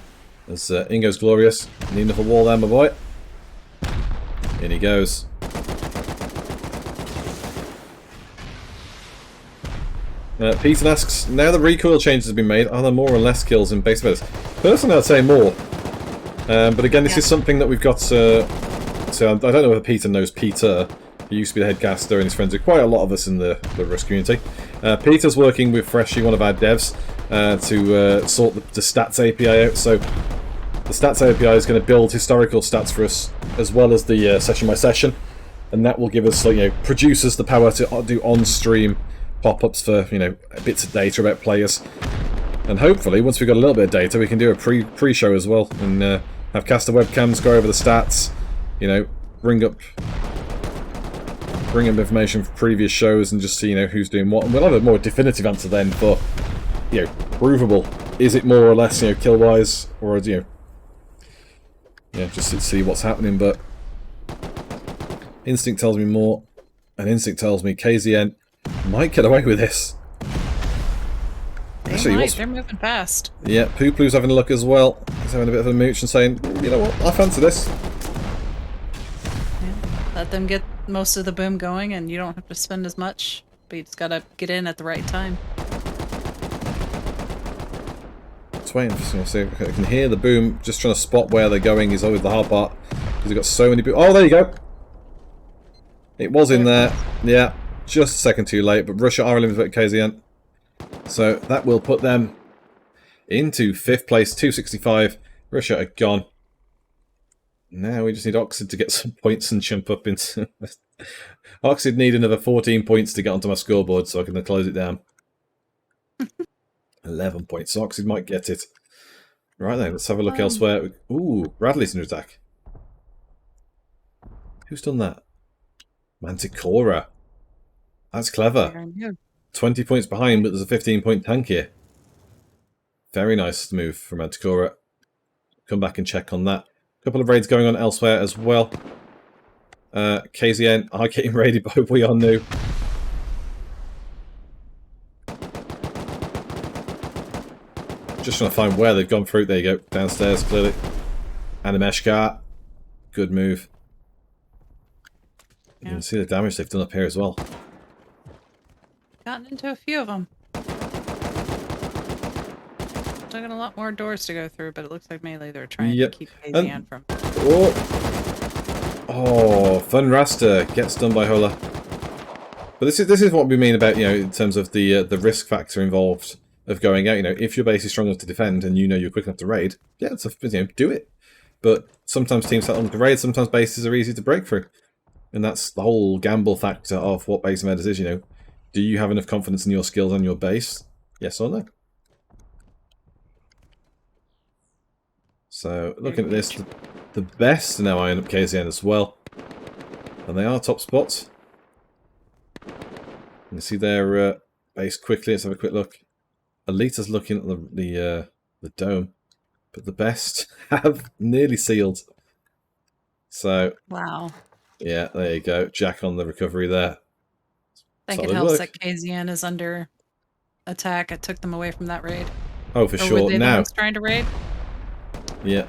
As Ingo's glorious. Need enough a wall there, my boy. In he goes. Peter asks, now the recoil changes have been made, are there more or less kills in base events? Personally, I'd say more. But again, this is something that we've got so I don't know whether Peter knows Peter. He used to be the head caster and he's friends with quite a lot of us in the Rust community. Peter's working with Freshie, one of our devs, to sort the stats API out. So the stats API is going to build historical stats for us, as well as the session by session, and that will give us, like, you know, producers the power to do on-stream pop-ups for, you know, bits of data about players. And hopefully, once we've got a little bit of data, we can do a pre-show as well, and have caster webcams go over the stats, you know, bring up information from previous shows and just see, you know, who's doing what. And we'll have a more definitive answer then for, you know, provable. Is it more or less, you know, kill-wise, or, you know, yeah, just to see what's happening. But instinct tells me more, and instinct tells me KZN might get away with this. They might. They're moving fast. Yeah, Poo-Poo's having a look as well. He's having a bit of a mooch and saying, you know what, I fancy this. Yeah. Let them get most of the boom going, and you don't have to spend as much, but you just gotta get in at the right time. Just waiting for someone to see. I can hear the boom, just trying to spot where they're going is always the hard part, because they've got so many boom. Oh, there you go! It was in there. Yeah, just a second too late, but Russia are limited at KZN. So that will put them into 5th place, 265. Russia are gone. Now we just need Oxid to get some points and jump up into... Oxid need another 14 points to get onto my scoreboard so I can close it down. 11 points. So Oxid might get it. Right then, let's have a look elsewhere. Ooh, Bradley's under attack. Who's done that? Manticora. That's clever. 20 points behind, but there's a 15-point tank here. Very nice move from Manticora. Come back and check on that. A couple of raids going on elsewhere as well. KZN are getting raided by We Are New. Just trying to find where they've gone through. There you go. Downstairs, clearly. Animeshka. Good move. You can see the damage they've done up here as well. Gotten into a few of them. Still got a lot more doors to go through, but it looks like melee they're trying to keep KZN from. Oh, Fun Rasta gets done by Hola. But this is what we mean about, you know, in terms of the risk factor involved of going out. You know, if your base is strong enough to defend and you know you're quick enough to raid, yeah, it's you know, do it. But sometimes teams settle to raid, sometimes bases are easy to break through, and that's the whole gamble factor of what base Invaders is. You know, do you have enough confidence in your skills and your base? Yes or no? So, looking at this, the best are now eyeing up KZN as well. And they are top spots. You can see their base quickly. Let's have a quick look. Elita's looking at the dome. But the best have nearly sealed. So, wow. Yeah, there you go. Jack on the recovery there. I think it helps that KZN is under attack. It took them away from that raid. Oh, for sure. Were they now, the ones trying to raid? Yeah.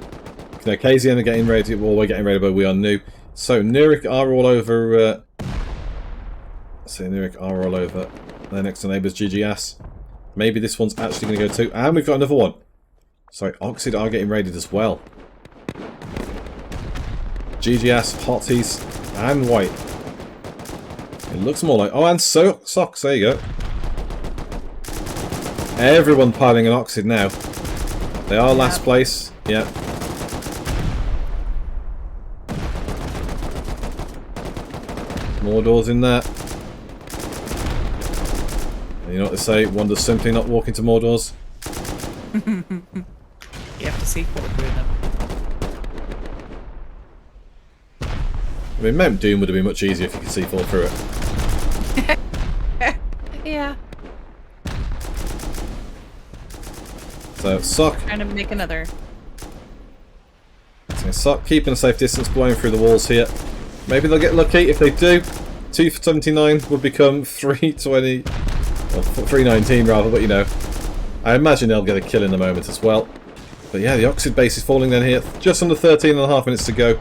Now, KZN are getting raided. Well, we're getting raided by We Are New. So, Nurik are all over... Nurik are all over their next door neighbours, GGS. Maybe this one's actually going to go too. And we've got another one. Sorry, Oxid are getting raided as well. GGS, Hotties, and White. It looks more like... Oh, and Socks. There you go. Everyone piling an Oxid now. They are last place. Yeah. More doors in there. And you know what they say? One does simply not walk into more doors. You have to see 4 through them. mean, Mount Doom would have been much easier if you could see fall through it. Yeah. So, Sock. Trying to make another. So Sock keeping a safe distance, blowing through the walls here. Maybe they'll get lucky. If they do, 279 would become 320, or 319 rather, but you know. I imagine they'll get a kill in a moment as well. But yeah, the Oxid base is falling down here. Just under 13.5 minutes to go.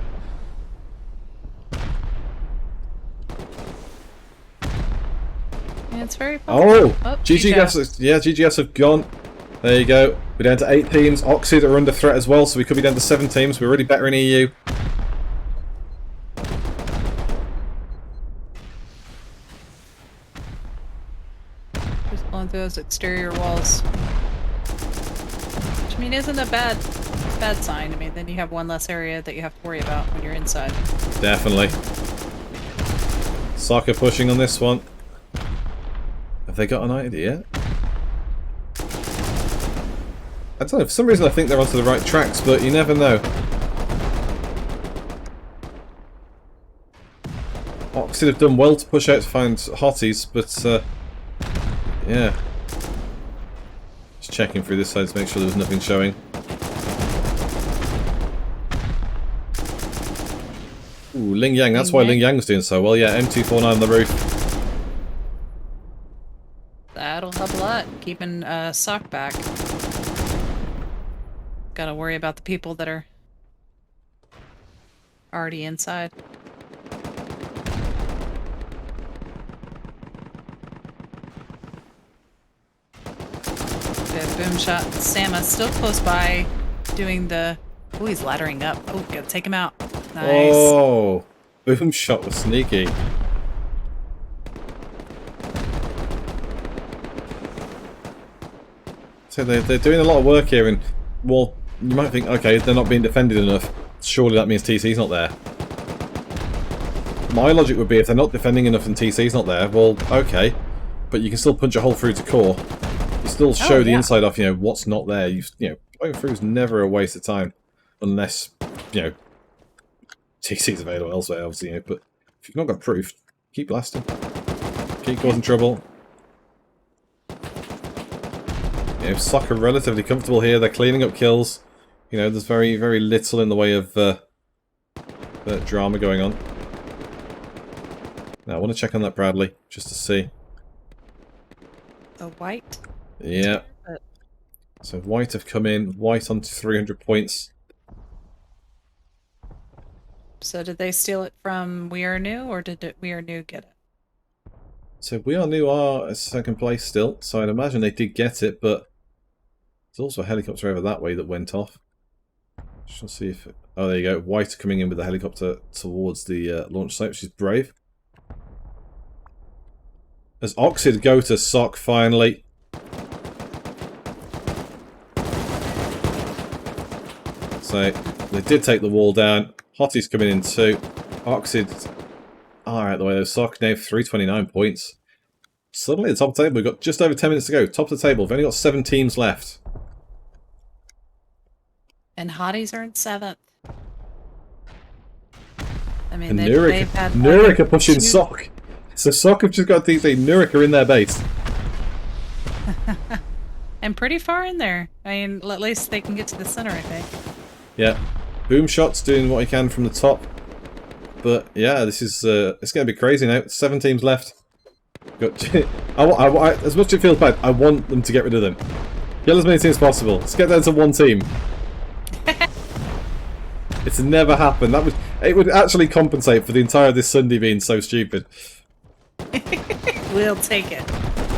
Yeah, it's very Oh! oh GGS, yeah, GGS have gone. There you go. We're down to 8 teams. Oxid are under threat as well, so we could be down to 7 teams. We're already better in EU. Just blowing through those exterior walls. Which, I mean, isn't a bad sign. I mean, then you have one less area that you have to worry about when you're inside. Definitely. Soccer pushing on this one. Have they got an idea? I don't know, for some reason I think they're onto the right tracks, but you never know. Oxid have done well to push out to find hotties, but yeah. Just checking through this side to make sure there's nothing showing. Ooh, Ling Yang, that's why Ling Yang's doing so well. Yeah, M249 on the roof. That'll help a lot, keeping Sock back. Gotta worry about the people that are already inside. Good boom shot. Sama still close by, doing the. Oh, he's laddering up. Oh, gotta take him out. Nice. Oh, boom shot was sneaky. So they're doing a lot of work here, and well, you might think, okay, they're not being defended enough. Surely that means TC's not there. My logic would be if they're not defending enough and TC's not there, well, okay, but you can still punch a hole through to core. You still show the inside off, you know, what's not there. You know, going through is never a waste of time, unless, you know, TC's available elsewhere, obviously, you know, but if you've not got proof, keep blasting. Keep causing trouble. You know, Sock are relatively comfortable here. They're cleaning up kills. You know, there's very, very little in the way of drama going on. Now, I want to check on that Bradley, just to see. The white? Yeah. So White have come in. White on 300 points. So did they steal it from We Are New, or did We Are New get it? So We Are New are second place still, so I'd imagine they did get it, but there's also a helicopter over that way that went off. Just see if... Oh, there you go. White coming in with the helicopter towards the launch site, which is brave. As Oxid go to Sock finally. So, they did take the wall down. Hottie's coming in too. Oxid are out the way though. Sock now 329 points. Suddenly at the top of the table, we've got just over 10 minutes to go. Top of the table, we've only got 7 teams left. And Hotties are in 7th. I mean, And they've had... Nurek are pushing Sock. So Sock have just got these, Nurek are in their base. And pretty far in there. I mean, at least they can get to the center, I think. Yeah. Boom Shot's doing what he can from the top. But yeah, this is it's going to be crazy now. 7 teams left. Got, as much as it feels bad, I want them to get rid of them. Kill as many teams as possible. Let's get down to 1 team. It's never happened. It would actually compensate for the entire of this Sunday being so stupid. We'll take it.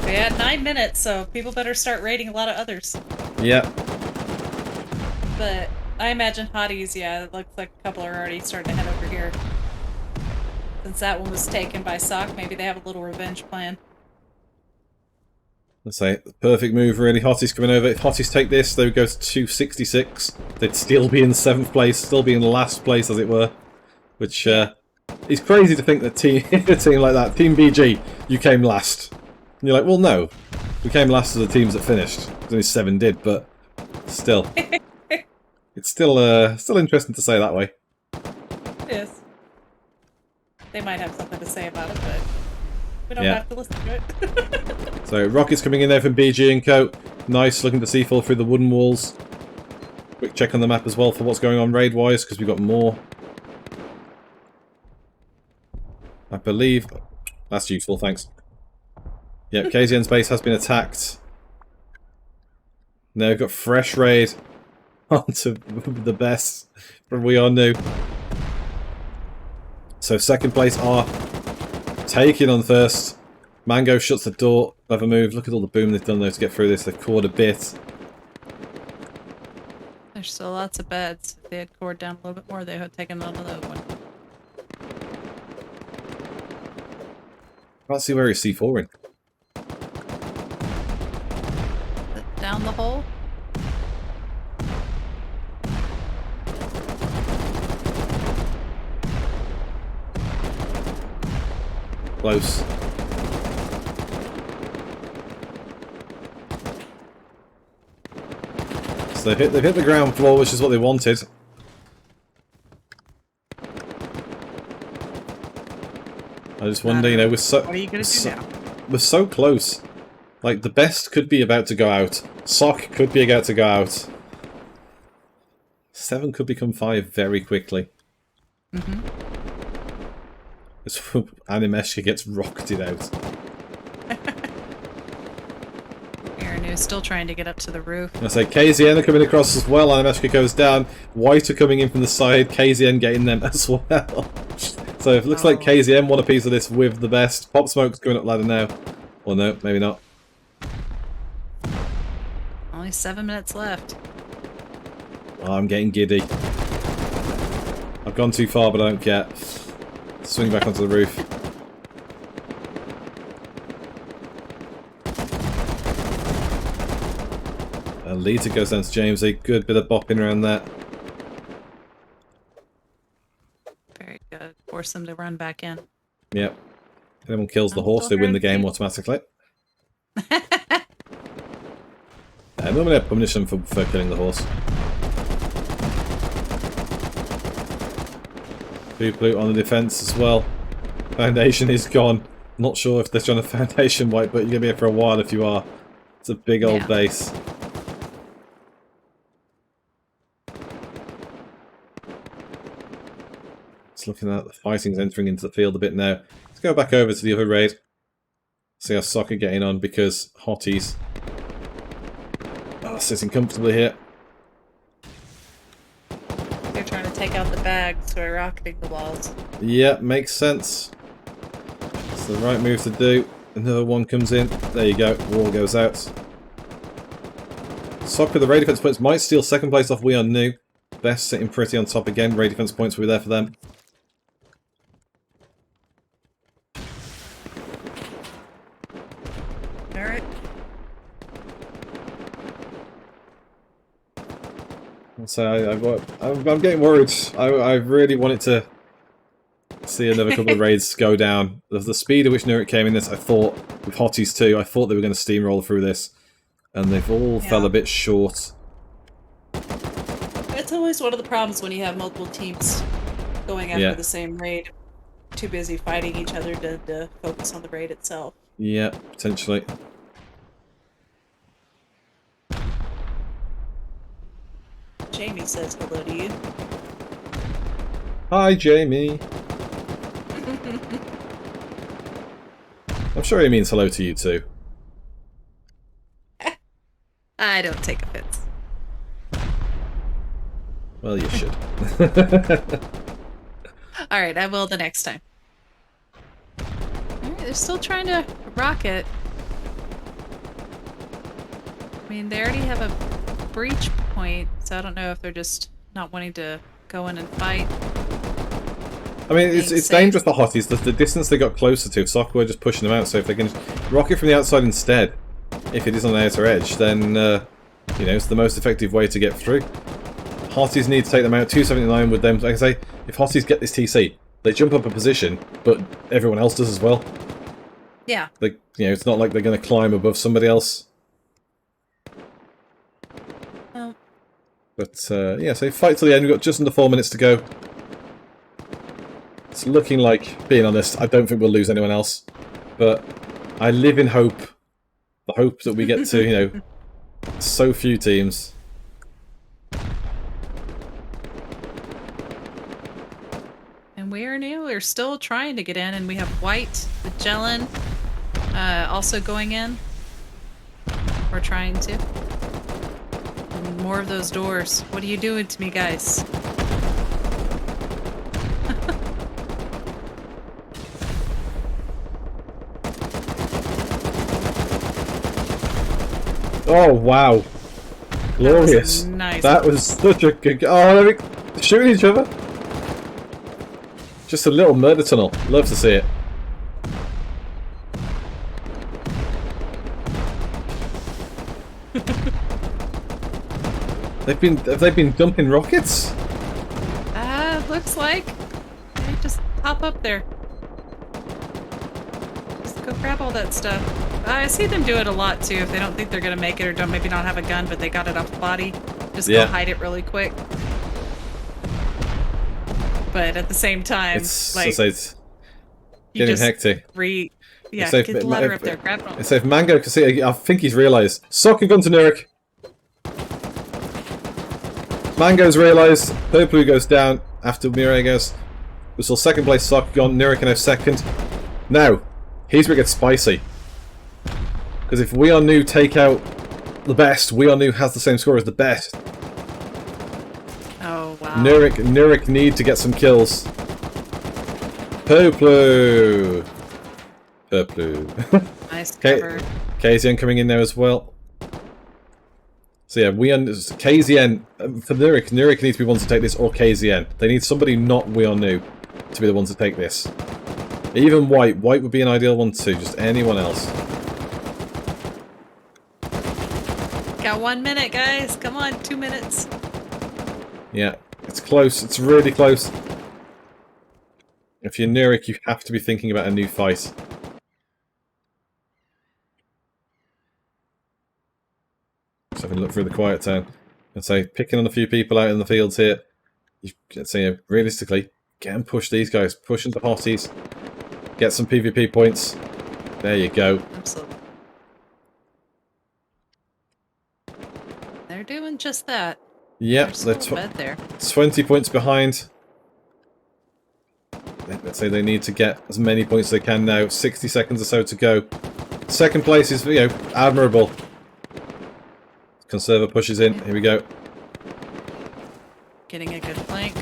We had 9 minutes, so people better start raiding a lot of others. Yeah. But I imagine Hotties, yeah, it looks like a couple are already starting to head over here. Since that one was taken by Sock, maybe they have a little revenge plan. Let's say, the perfect move really. Hotties coming over. If Hotties take this, they would go to 266. They'd still be in 7th place, still be in last place, as it were. Which is crazy to think that a team like that, Team BG, you came last. And you're like, well, no. We came last as the teams that finished. Only 7 did, but still. It's still interesting to say that way. Yes. They might have something to say about it, but we don't Yeah. have to listen to it. So rockets coming in there from BG and Co. Nice looking to see fall through the wooden walls. Quick check on the map as well for what's going on raid-wise, because we've got more. I believe... That's useful, thanks. Yep, KZN's base has been attacked. Now we've got fresh raid onto the best from We Are New. So second place are taking on first. Mango shuts the door. Clever move. Look at all the boom they've done though to get through this. They've cored a bit. There's still lots of beds. If they had cored down a little bit more, they would have taken another one. Can't see where he's C4 in. Down the hole? Close. So they've hit the ground floor, which is what they wanted. I just wonder, you know, What are you gonna do now? we're so close. Like, the best could be about to go out. Sock could be about to go out. 7 could become 5 very quickly. Mm-hmm. Animeshka gets rocketed out. Aaron is still trying to get up to the roof. I say KZN are coming across as well. Animeshka goes down. White are coming in from the side. KZN getting them as well. So it looks like KZN want a piece of this with the best. Pop Smoke's going up ladder now. Or no, maybe not. Only 7 minutes left. Oh, I'm getting giddy. I've gone too far, but I don't care. Swing back onto the roof. Lita goes down to James. A good bit of bopping around that. Very good. Force them to run back in. Yep. If anyone kills the I'm horse, still they win the hearing game automatically. Normally I punish them for killing the horse. Blue on the defense as well. Foundation is gone. Not sure if they're trying to foundation wipe, but you're going to be here for a while if you are. It's a big old base. Just looking at the fighting's entering into the field a bit now. Let's go back over to the other raid. See how Soccer getting on, because Hotties are sitting comfortably here. They're trying to take out the bags, so we're rocketing the walls. Yeah, makes sense. It's the right move to do. Another one comes in. There you go. Wall goes out. Soccer, the raid defense points might steal second place off We Are New. Best sitting pretty on top again. Raid defense points will be there for them. Alright. So I'm getting worried. I really wanted to see another couple of raids go down. The speed at which Nurik came in this, I thought, with Hotties too, I thought they were going to steamroll through this. And they've all fell a bit short. It's always one of the problems when you have multiple teams going after the same raid. Too busy fighting each other to focus on the raid itself. Yeah, potentially. Jamie says hello to you. Hi, Jamie. I'm sure he means hello to you too. I don't take offense. Well, you should. Alright, I will the next time. Alright, they're still trying to rocket. I mean, they already have a breach point, so I don't know if they're just not wanting to go in and fight. I mean, it's dangerous for Hotties. The distance they got closer to, Soccer were just pushing them out, so if they can rocket from the outside instead, if it is on the outer edge, then, you know, it's the most effective way to get through. Hotties need to take them out. 279 with them. Like I say, if Hotties get this TC, they jump up a position, but everyone else does as well. Yeah. Like, you know, it's not like they're going to climb above somebody else. Well. But, yeah, so fight till the end. We've got just under 4 minutes to go. It's looking like, being honest, I don't think we'll lose anyone else. But I live in hope. The hope that we get to, you know, so few teams. And we are new. We're still trying to get in, and we have White, the Jellin, also going in. We're trying to. And more of those doors. What are you doing to me, guys? Oh, wow. Glorious. That was nice. That was such a good... Oh, they're shooting each other. Just a little murder tunnel. Love to see it. Have they been dumping rockets? Looks like. They just pop up there. Just go grab all that stuff. I see them do it a lot too. If they don't think they're gonna make it or don't maybe not have a gun, but they got it off the body, just go hide it really quick. But at the same time, It's you getting just hectic. Get the ladder up there, grab it. It's if Mango can see. I think he's realised. Soccer gun to Nurik. Mango's realised. Purple goes down after Mirai goes. We're still second place. Soccer gun. Nurik now second. Now, here's where it gets spicy. Because if We Are New take out the best, We Are New has the same score as the best. Oh wow. Nurik need to get some kills. Purple. Nice cover. KZN coming in there as well. So yeah, We Are KZN for Nurik. Nurik needs to be ones to take this, or KZN. They need somebody not We Are New to be the ones to take this. Even White. White would be an ideal one too. Just anyone else. Got 1 minute, guys. Come on, 2 minutes. Yeah, it's close. It's really close. If you're Nurik, you have to be thinking about a new fight. Let's have a look through the quiet town. I'd say picking on a few people out in the fields here. Let's say realistically, get and push these guys. Push into hotties. Get some PvP points. There you go. Absolutely. They're doing just that. Yep, They're still bed there. 20 points behind. Let's say they need to get as many points as they can now. 60 seconds or so to go. Second place is, you know, admirable. Conserver pushes in. Here we go. Getting a good flank.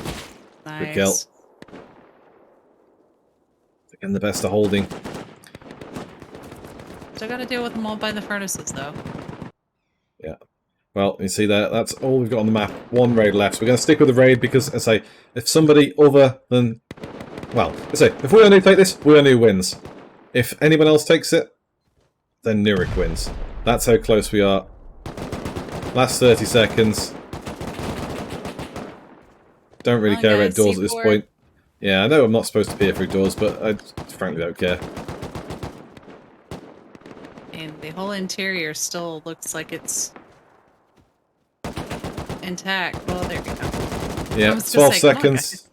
Nice. Good kill. Again, the best are holding. Still got to deal with them all by the furnaces, though. Yeah. Well, you see there, that's all we've got on the map. One raid left. So we're going to stick with the raid because, as I say, if somebody other than... Well, let's say, if We Are New take this, We Are New wins. If anyone else takes it, then Nurik wins. That's how close we are. Last 30 seconds. Don't really care about doors at this point. Yeah, I know I'm not supposed to peer through doors, but I frankly don't care. And the whole interior still looks like it's intact. Well, there we go. Yeah, 12 seconds.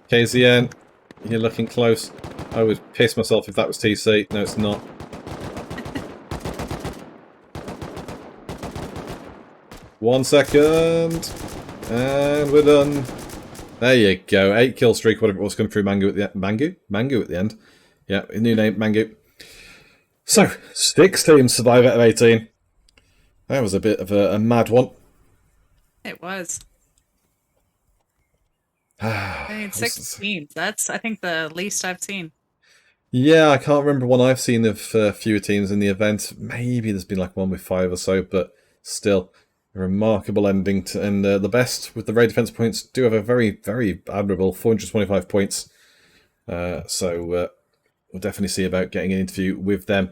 KZN, you're looking close. I would piss myself if that was TC. No, it's not. One second. And we're done. There you go. 8 kill streak, whatever it was, coming through Mango at the end. Mango at the end. Yeah, new name, Mango. So, 6 teams survive out of 18. That was a bit of a mad one. It was. I mean, 6 teams. That's, I think, the least I've seen. Yeah, I can't remember one I've seen of fewer teams in the event. Maybe there's been like one with 5 or so, but still, a remarkable ending. And the best with the raid defense points do have a very, very admirable 425 points. So we'll definitely see about getting an interview with them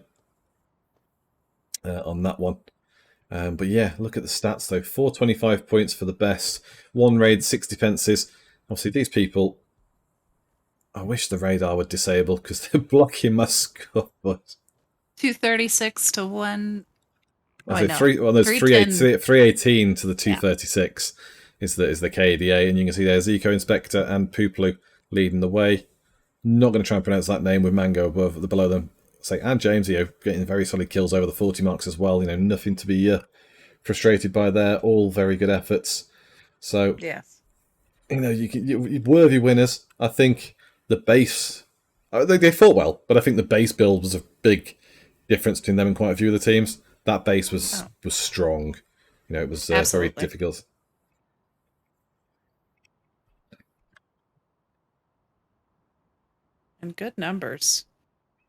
on that one. But yeah, look at the stats though. 425 points for the best. 1 raid, 6 defenses. Obviously, these people... I wish the radar would disable because they're blocking my score. But 236 to 1... I say there's 318 to the 236 is the KDA, and you can see there's Eco Inspector and Puplu leading the way. Not going to try and pronounce that name with Mango below them. Say, and James, getting very solid kills over the 40 marks as well. Nothing to be frustrated by there. All very good efforts. So, Yes. you're worthy winners. I think the base, they fought well, but I think the base build was a big difference between them and quite a few of the teams. That base was strong. It was very difficult. And good numbers.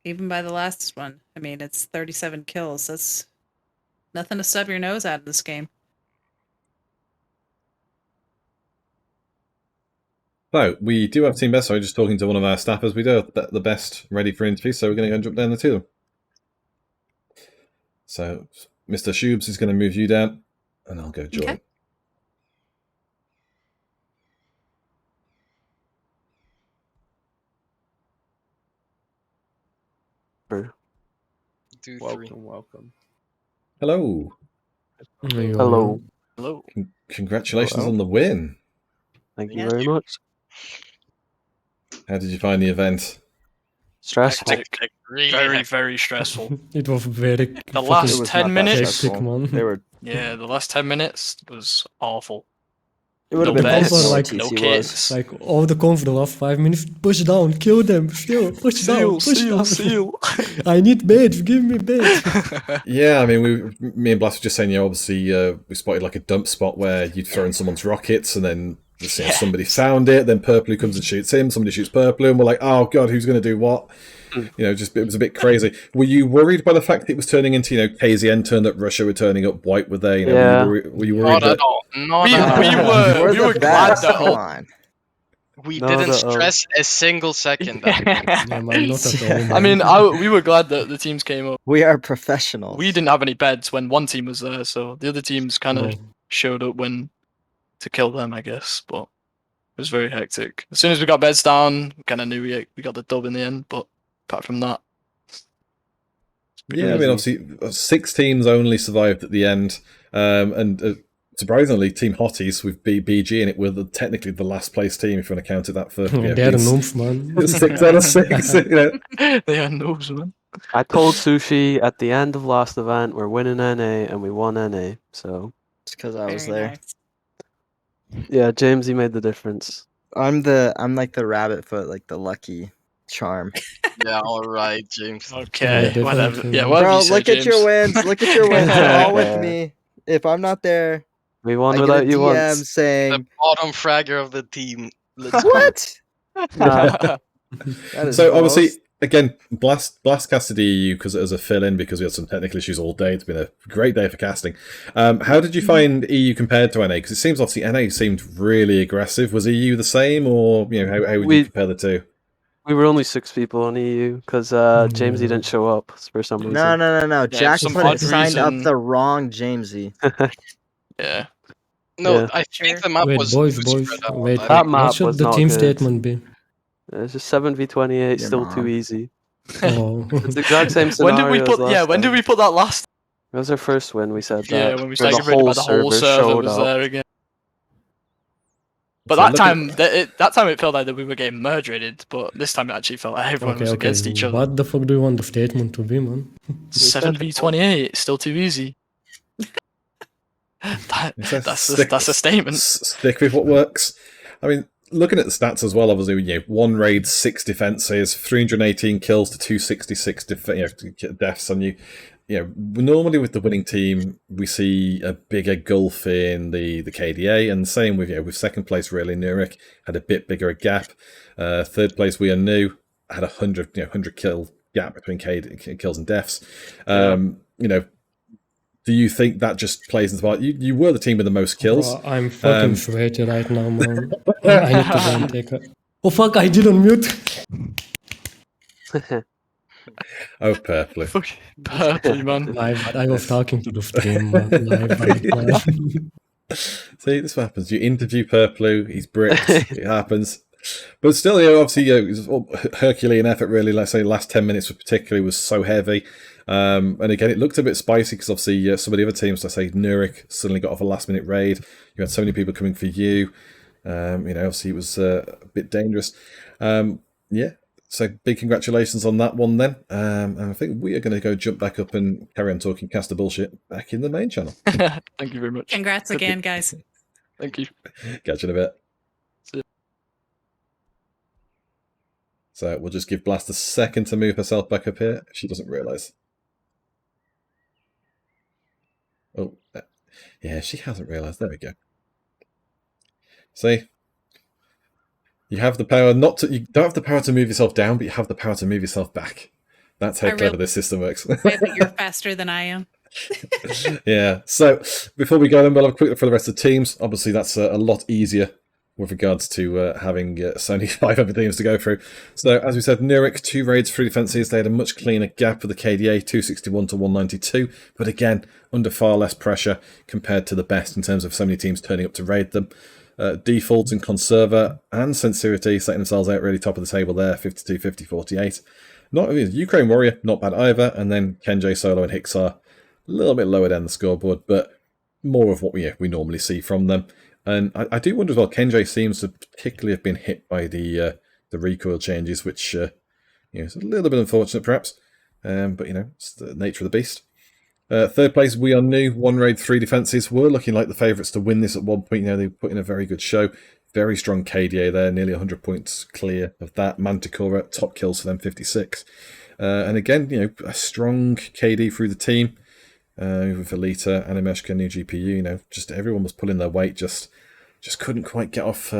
Even by the last one. I mean, it's 37 kills. That's nothing to stub your nose at in this game. So, we do have Team Best. Sorry, just talking to one of our staffers. We do have the best ready for interview, so we're going to go and jump down there to them. So, Mr. Shubes is going to move you down, and I'll go join. Okay. Welcome. Hello. Hello. Congratulations on the win. Thank you very much. How did you find the event? Stressful. Hectic. Very, very stressful. It was very. The last 10 minutes. Hectic, man. Yeah, the last 10 minutes was awful. It would have No been beds, nice if like- TC no was. kids. Like all the comp for the last 5 minutes. Push down, kill them, still push down, push down. I need beds, give me beds. Yeah, I mean, me and Blast were just saying, obviously we spotted like a dump spot where you'd throw in someone's rockets and then somebody found it, then Purple comes and shoots him, somebody shoots Purple, and we're like, oh god, who's going to do what? It was a bit crazy. Were you worried by the fact that it was turning into, KZN turned up, Russia were turning up, White were there? Yeah. Were you worried Not at all. Not at all. We're We were the glad best. that Come on. We No, didn't the, stress a single second. Yeah, man, not at all. Man. I mean, we were glad that the teams came up. We are professionals. We didn't have any beds when one team was there, so the other teams kind of showed up to kill them, I guess. But it was very hectic. As soon as we got beds down, we kind of knew we got the dub in the end. But apart from that, Yeah, I mean, obviously, 6 teams only survived at the end, and surprisingly, Team Hotties with BG in it were technically the last place team, if you want to count it that for. They're the noobs, man. 6 out of 6. they are noobs, man. I told Sushi at the end of last event we're winning NA and we won NA. So It's because I was Very there. nice. yeah, James, you made the difference. I'm like the rabbit foot, like the lucky charm. Yeah, all right, James. Okay, Yeah, whatever. definitely. Yeah, whatever Bro, you say, look at your James. wins. Look at your wins. They're all with me. If I'm not there, We won I get a without you DM once. The saying, bottom fragger of the team. Let's go. "What?" That is So, gross. obviously, again, Blast casted EU because it was a fill-in because we had some technical issues all day. It's been a great day for casting. How did you find EU compared to NA? Because it seems obviously NA seemed really aggressive. Was EU the same, or how would you compare the two? We were only 6 people on EU because Jamesy didn't show up for some reason. No. Jack some put odd it signed up reason- the wrong Jamesy. Yeah. No, Yeah. I think the map Wait, was boys, too boys, spread out. wait. I That mean, map What should was the not team good. statement be? It's just 7v28, Your still mom. too easy. Oh. It's the exact same When scenario did we put? as Yeah, last when did time. we put that last? It was our first win. We said that. Yeah, when we where started the getting rid whole of the whole server showed was up. there again. But So that looking- time, that time it felt like that we were getting murdered. But this time it actually felt like everyone was against each other. What the fuck do you want the statement to be, man? 7v28, still too easy. That's a statement. Stick with what works. I mean, looking at the stats as well, obviously, 1 raid, 6 defenses, 318 kills to 266 deaths on you. Normally with the winning team, we see a bigger gulf in the KDA, and the same with second place. Really, Nurik had a bit bigger a gap. Third place, we are new, had 100 kill gap between kills and deaths. Do you think that just plays into part? You were the team with the most kills. Bro, I'm fucking sweaty right now, man. I need to go and take a... Oh fuck, I didn't mute. Oh, Purple. Purpley, man. Live, I was talking to the stream, man. Live. See, this is what happens. You interview Purple, he's bricked, it happens. But still, obviously, it was Herculean effort, really. Let's say the last 10 minutes particularly was so heavy. And again, it looked a bit spicy because obviously some of the other teams, let's say Nurik, suddenly got off a last-minute raid. You had so many people coming for you. Obviously it was a bit dangerous. Yeah, so big congratulations on that one then. And I think we are going to go jump back up and carry on talking caster bullshit back in the main channel. Thank you very much. Congrats Good again, bit. guys. Thank you. Catch you in a bit. See ya. So we'll just give Blast a second to move herself back up here. She doesn't realise. Oh, yeah, she hasn't realised. There we go. See? You have the power not to... You don't have the power to move yourself down, but you have the power to move yourself back. That's how clever this system works. Wait, but you're faster than I am. Yeah, so before we go then, we'll have a quick look for the rest of the teams. Obviously, that's a lot easier with regards to having so many 5 other teams to go through. So, as we said, Nurek, 2 raids, 3 defences. They had a much cleaner gap with the KDA, 261 to 192. But again, under far less pressure compared to the best in terms of so many teams turning up to raid them. Default and Conserva and Sincerity setting themselves out really top of the table there, 52, 50, 48. Not Ukraine Warrior, not bad either. And then Kenjay, Solo and Hixar, a little bit lower down the scoreboard, but more of what we normally see from them. And I do wonder as well, Kenjay seems to particularly have been hit by the recoil changes, which is a little bit unfortunate perhaps. But it's the nature of the beast. Third place, We Are New, 1 raid, 3 defences. Were looking like the favourites to win this at one point. They put in a very good show. Very strong KDA there, nearly 100 points clear of that. Manticora, top kills for them, 56. And again, a strong KD through the team. With Alita, Animeshka, new GPU, just everyone was pulling their weight, just couldn't quite get off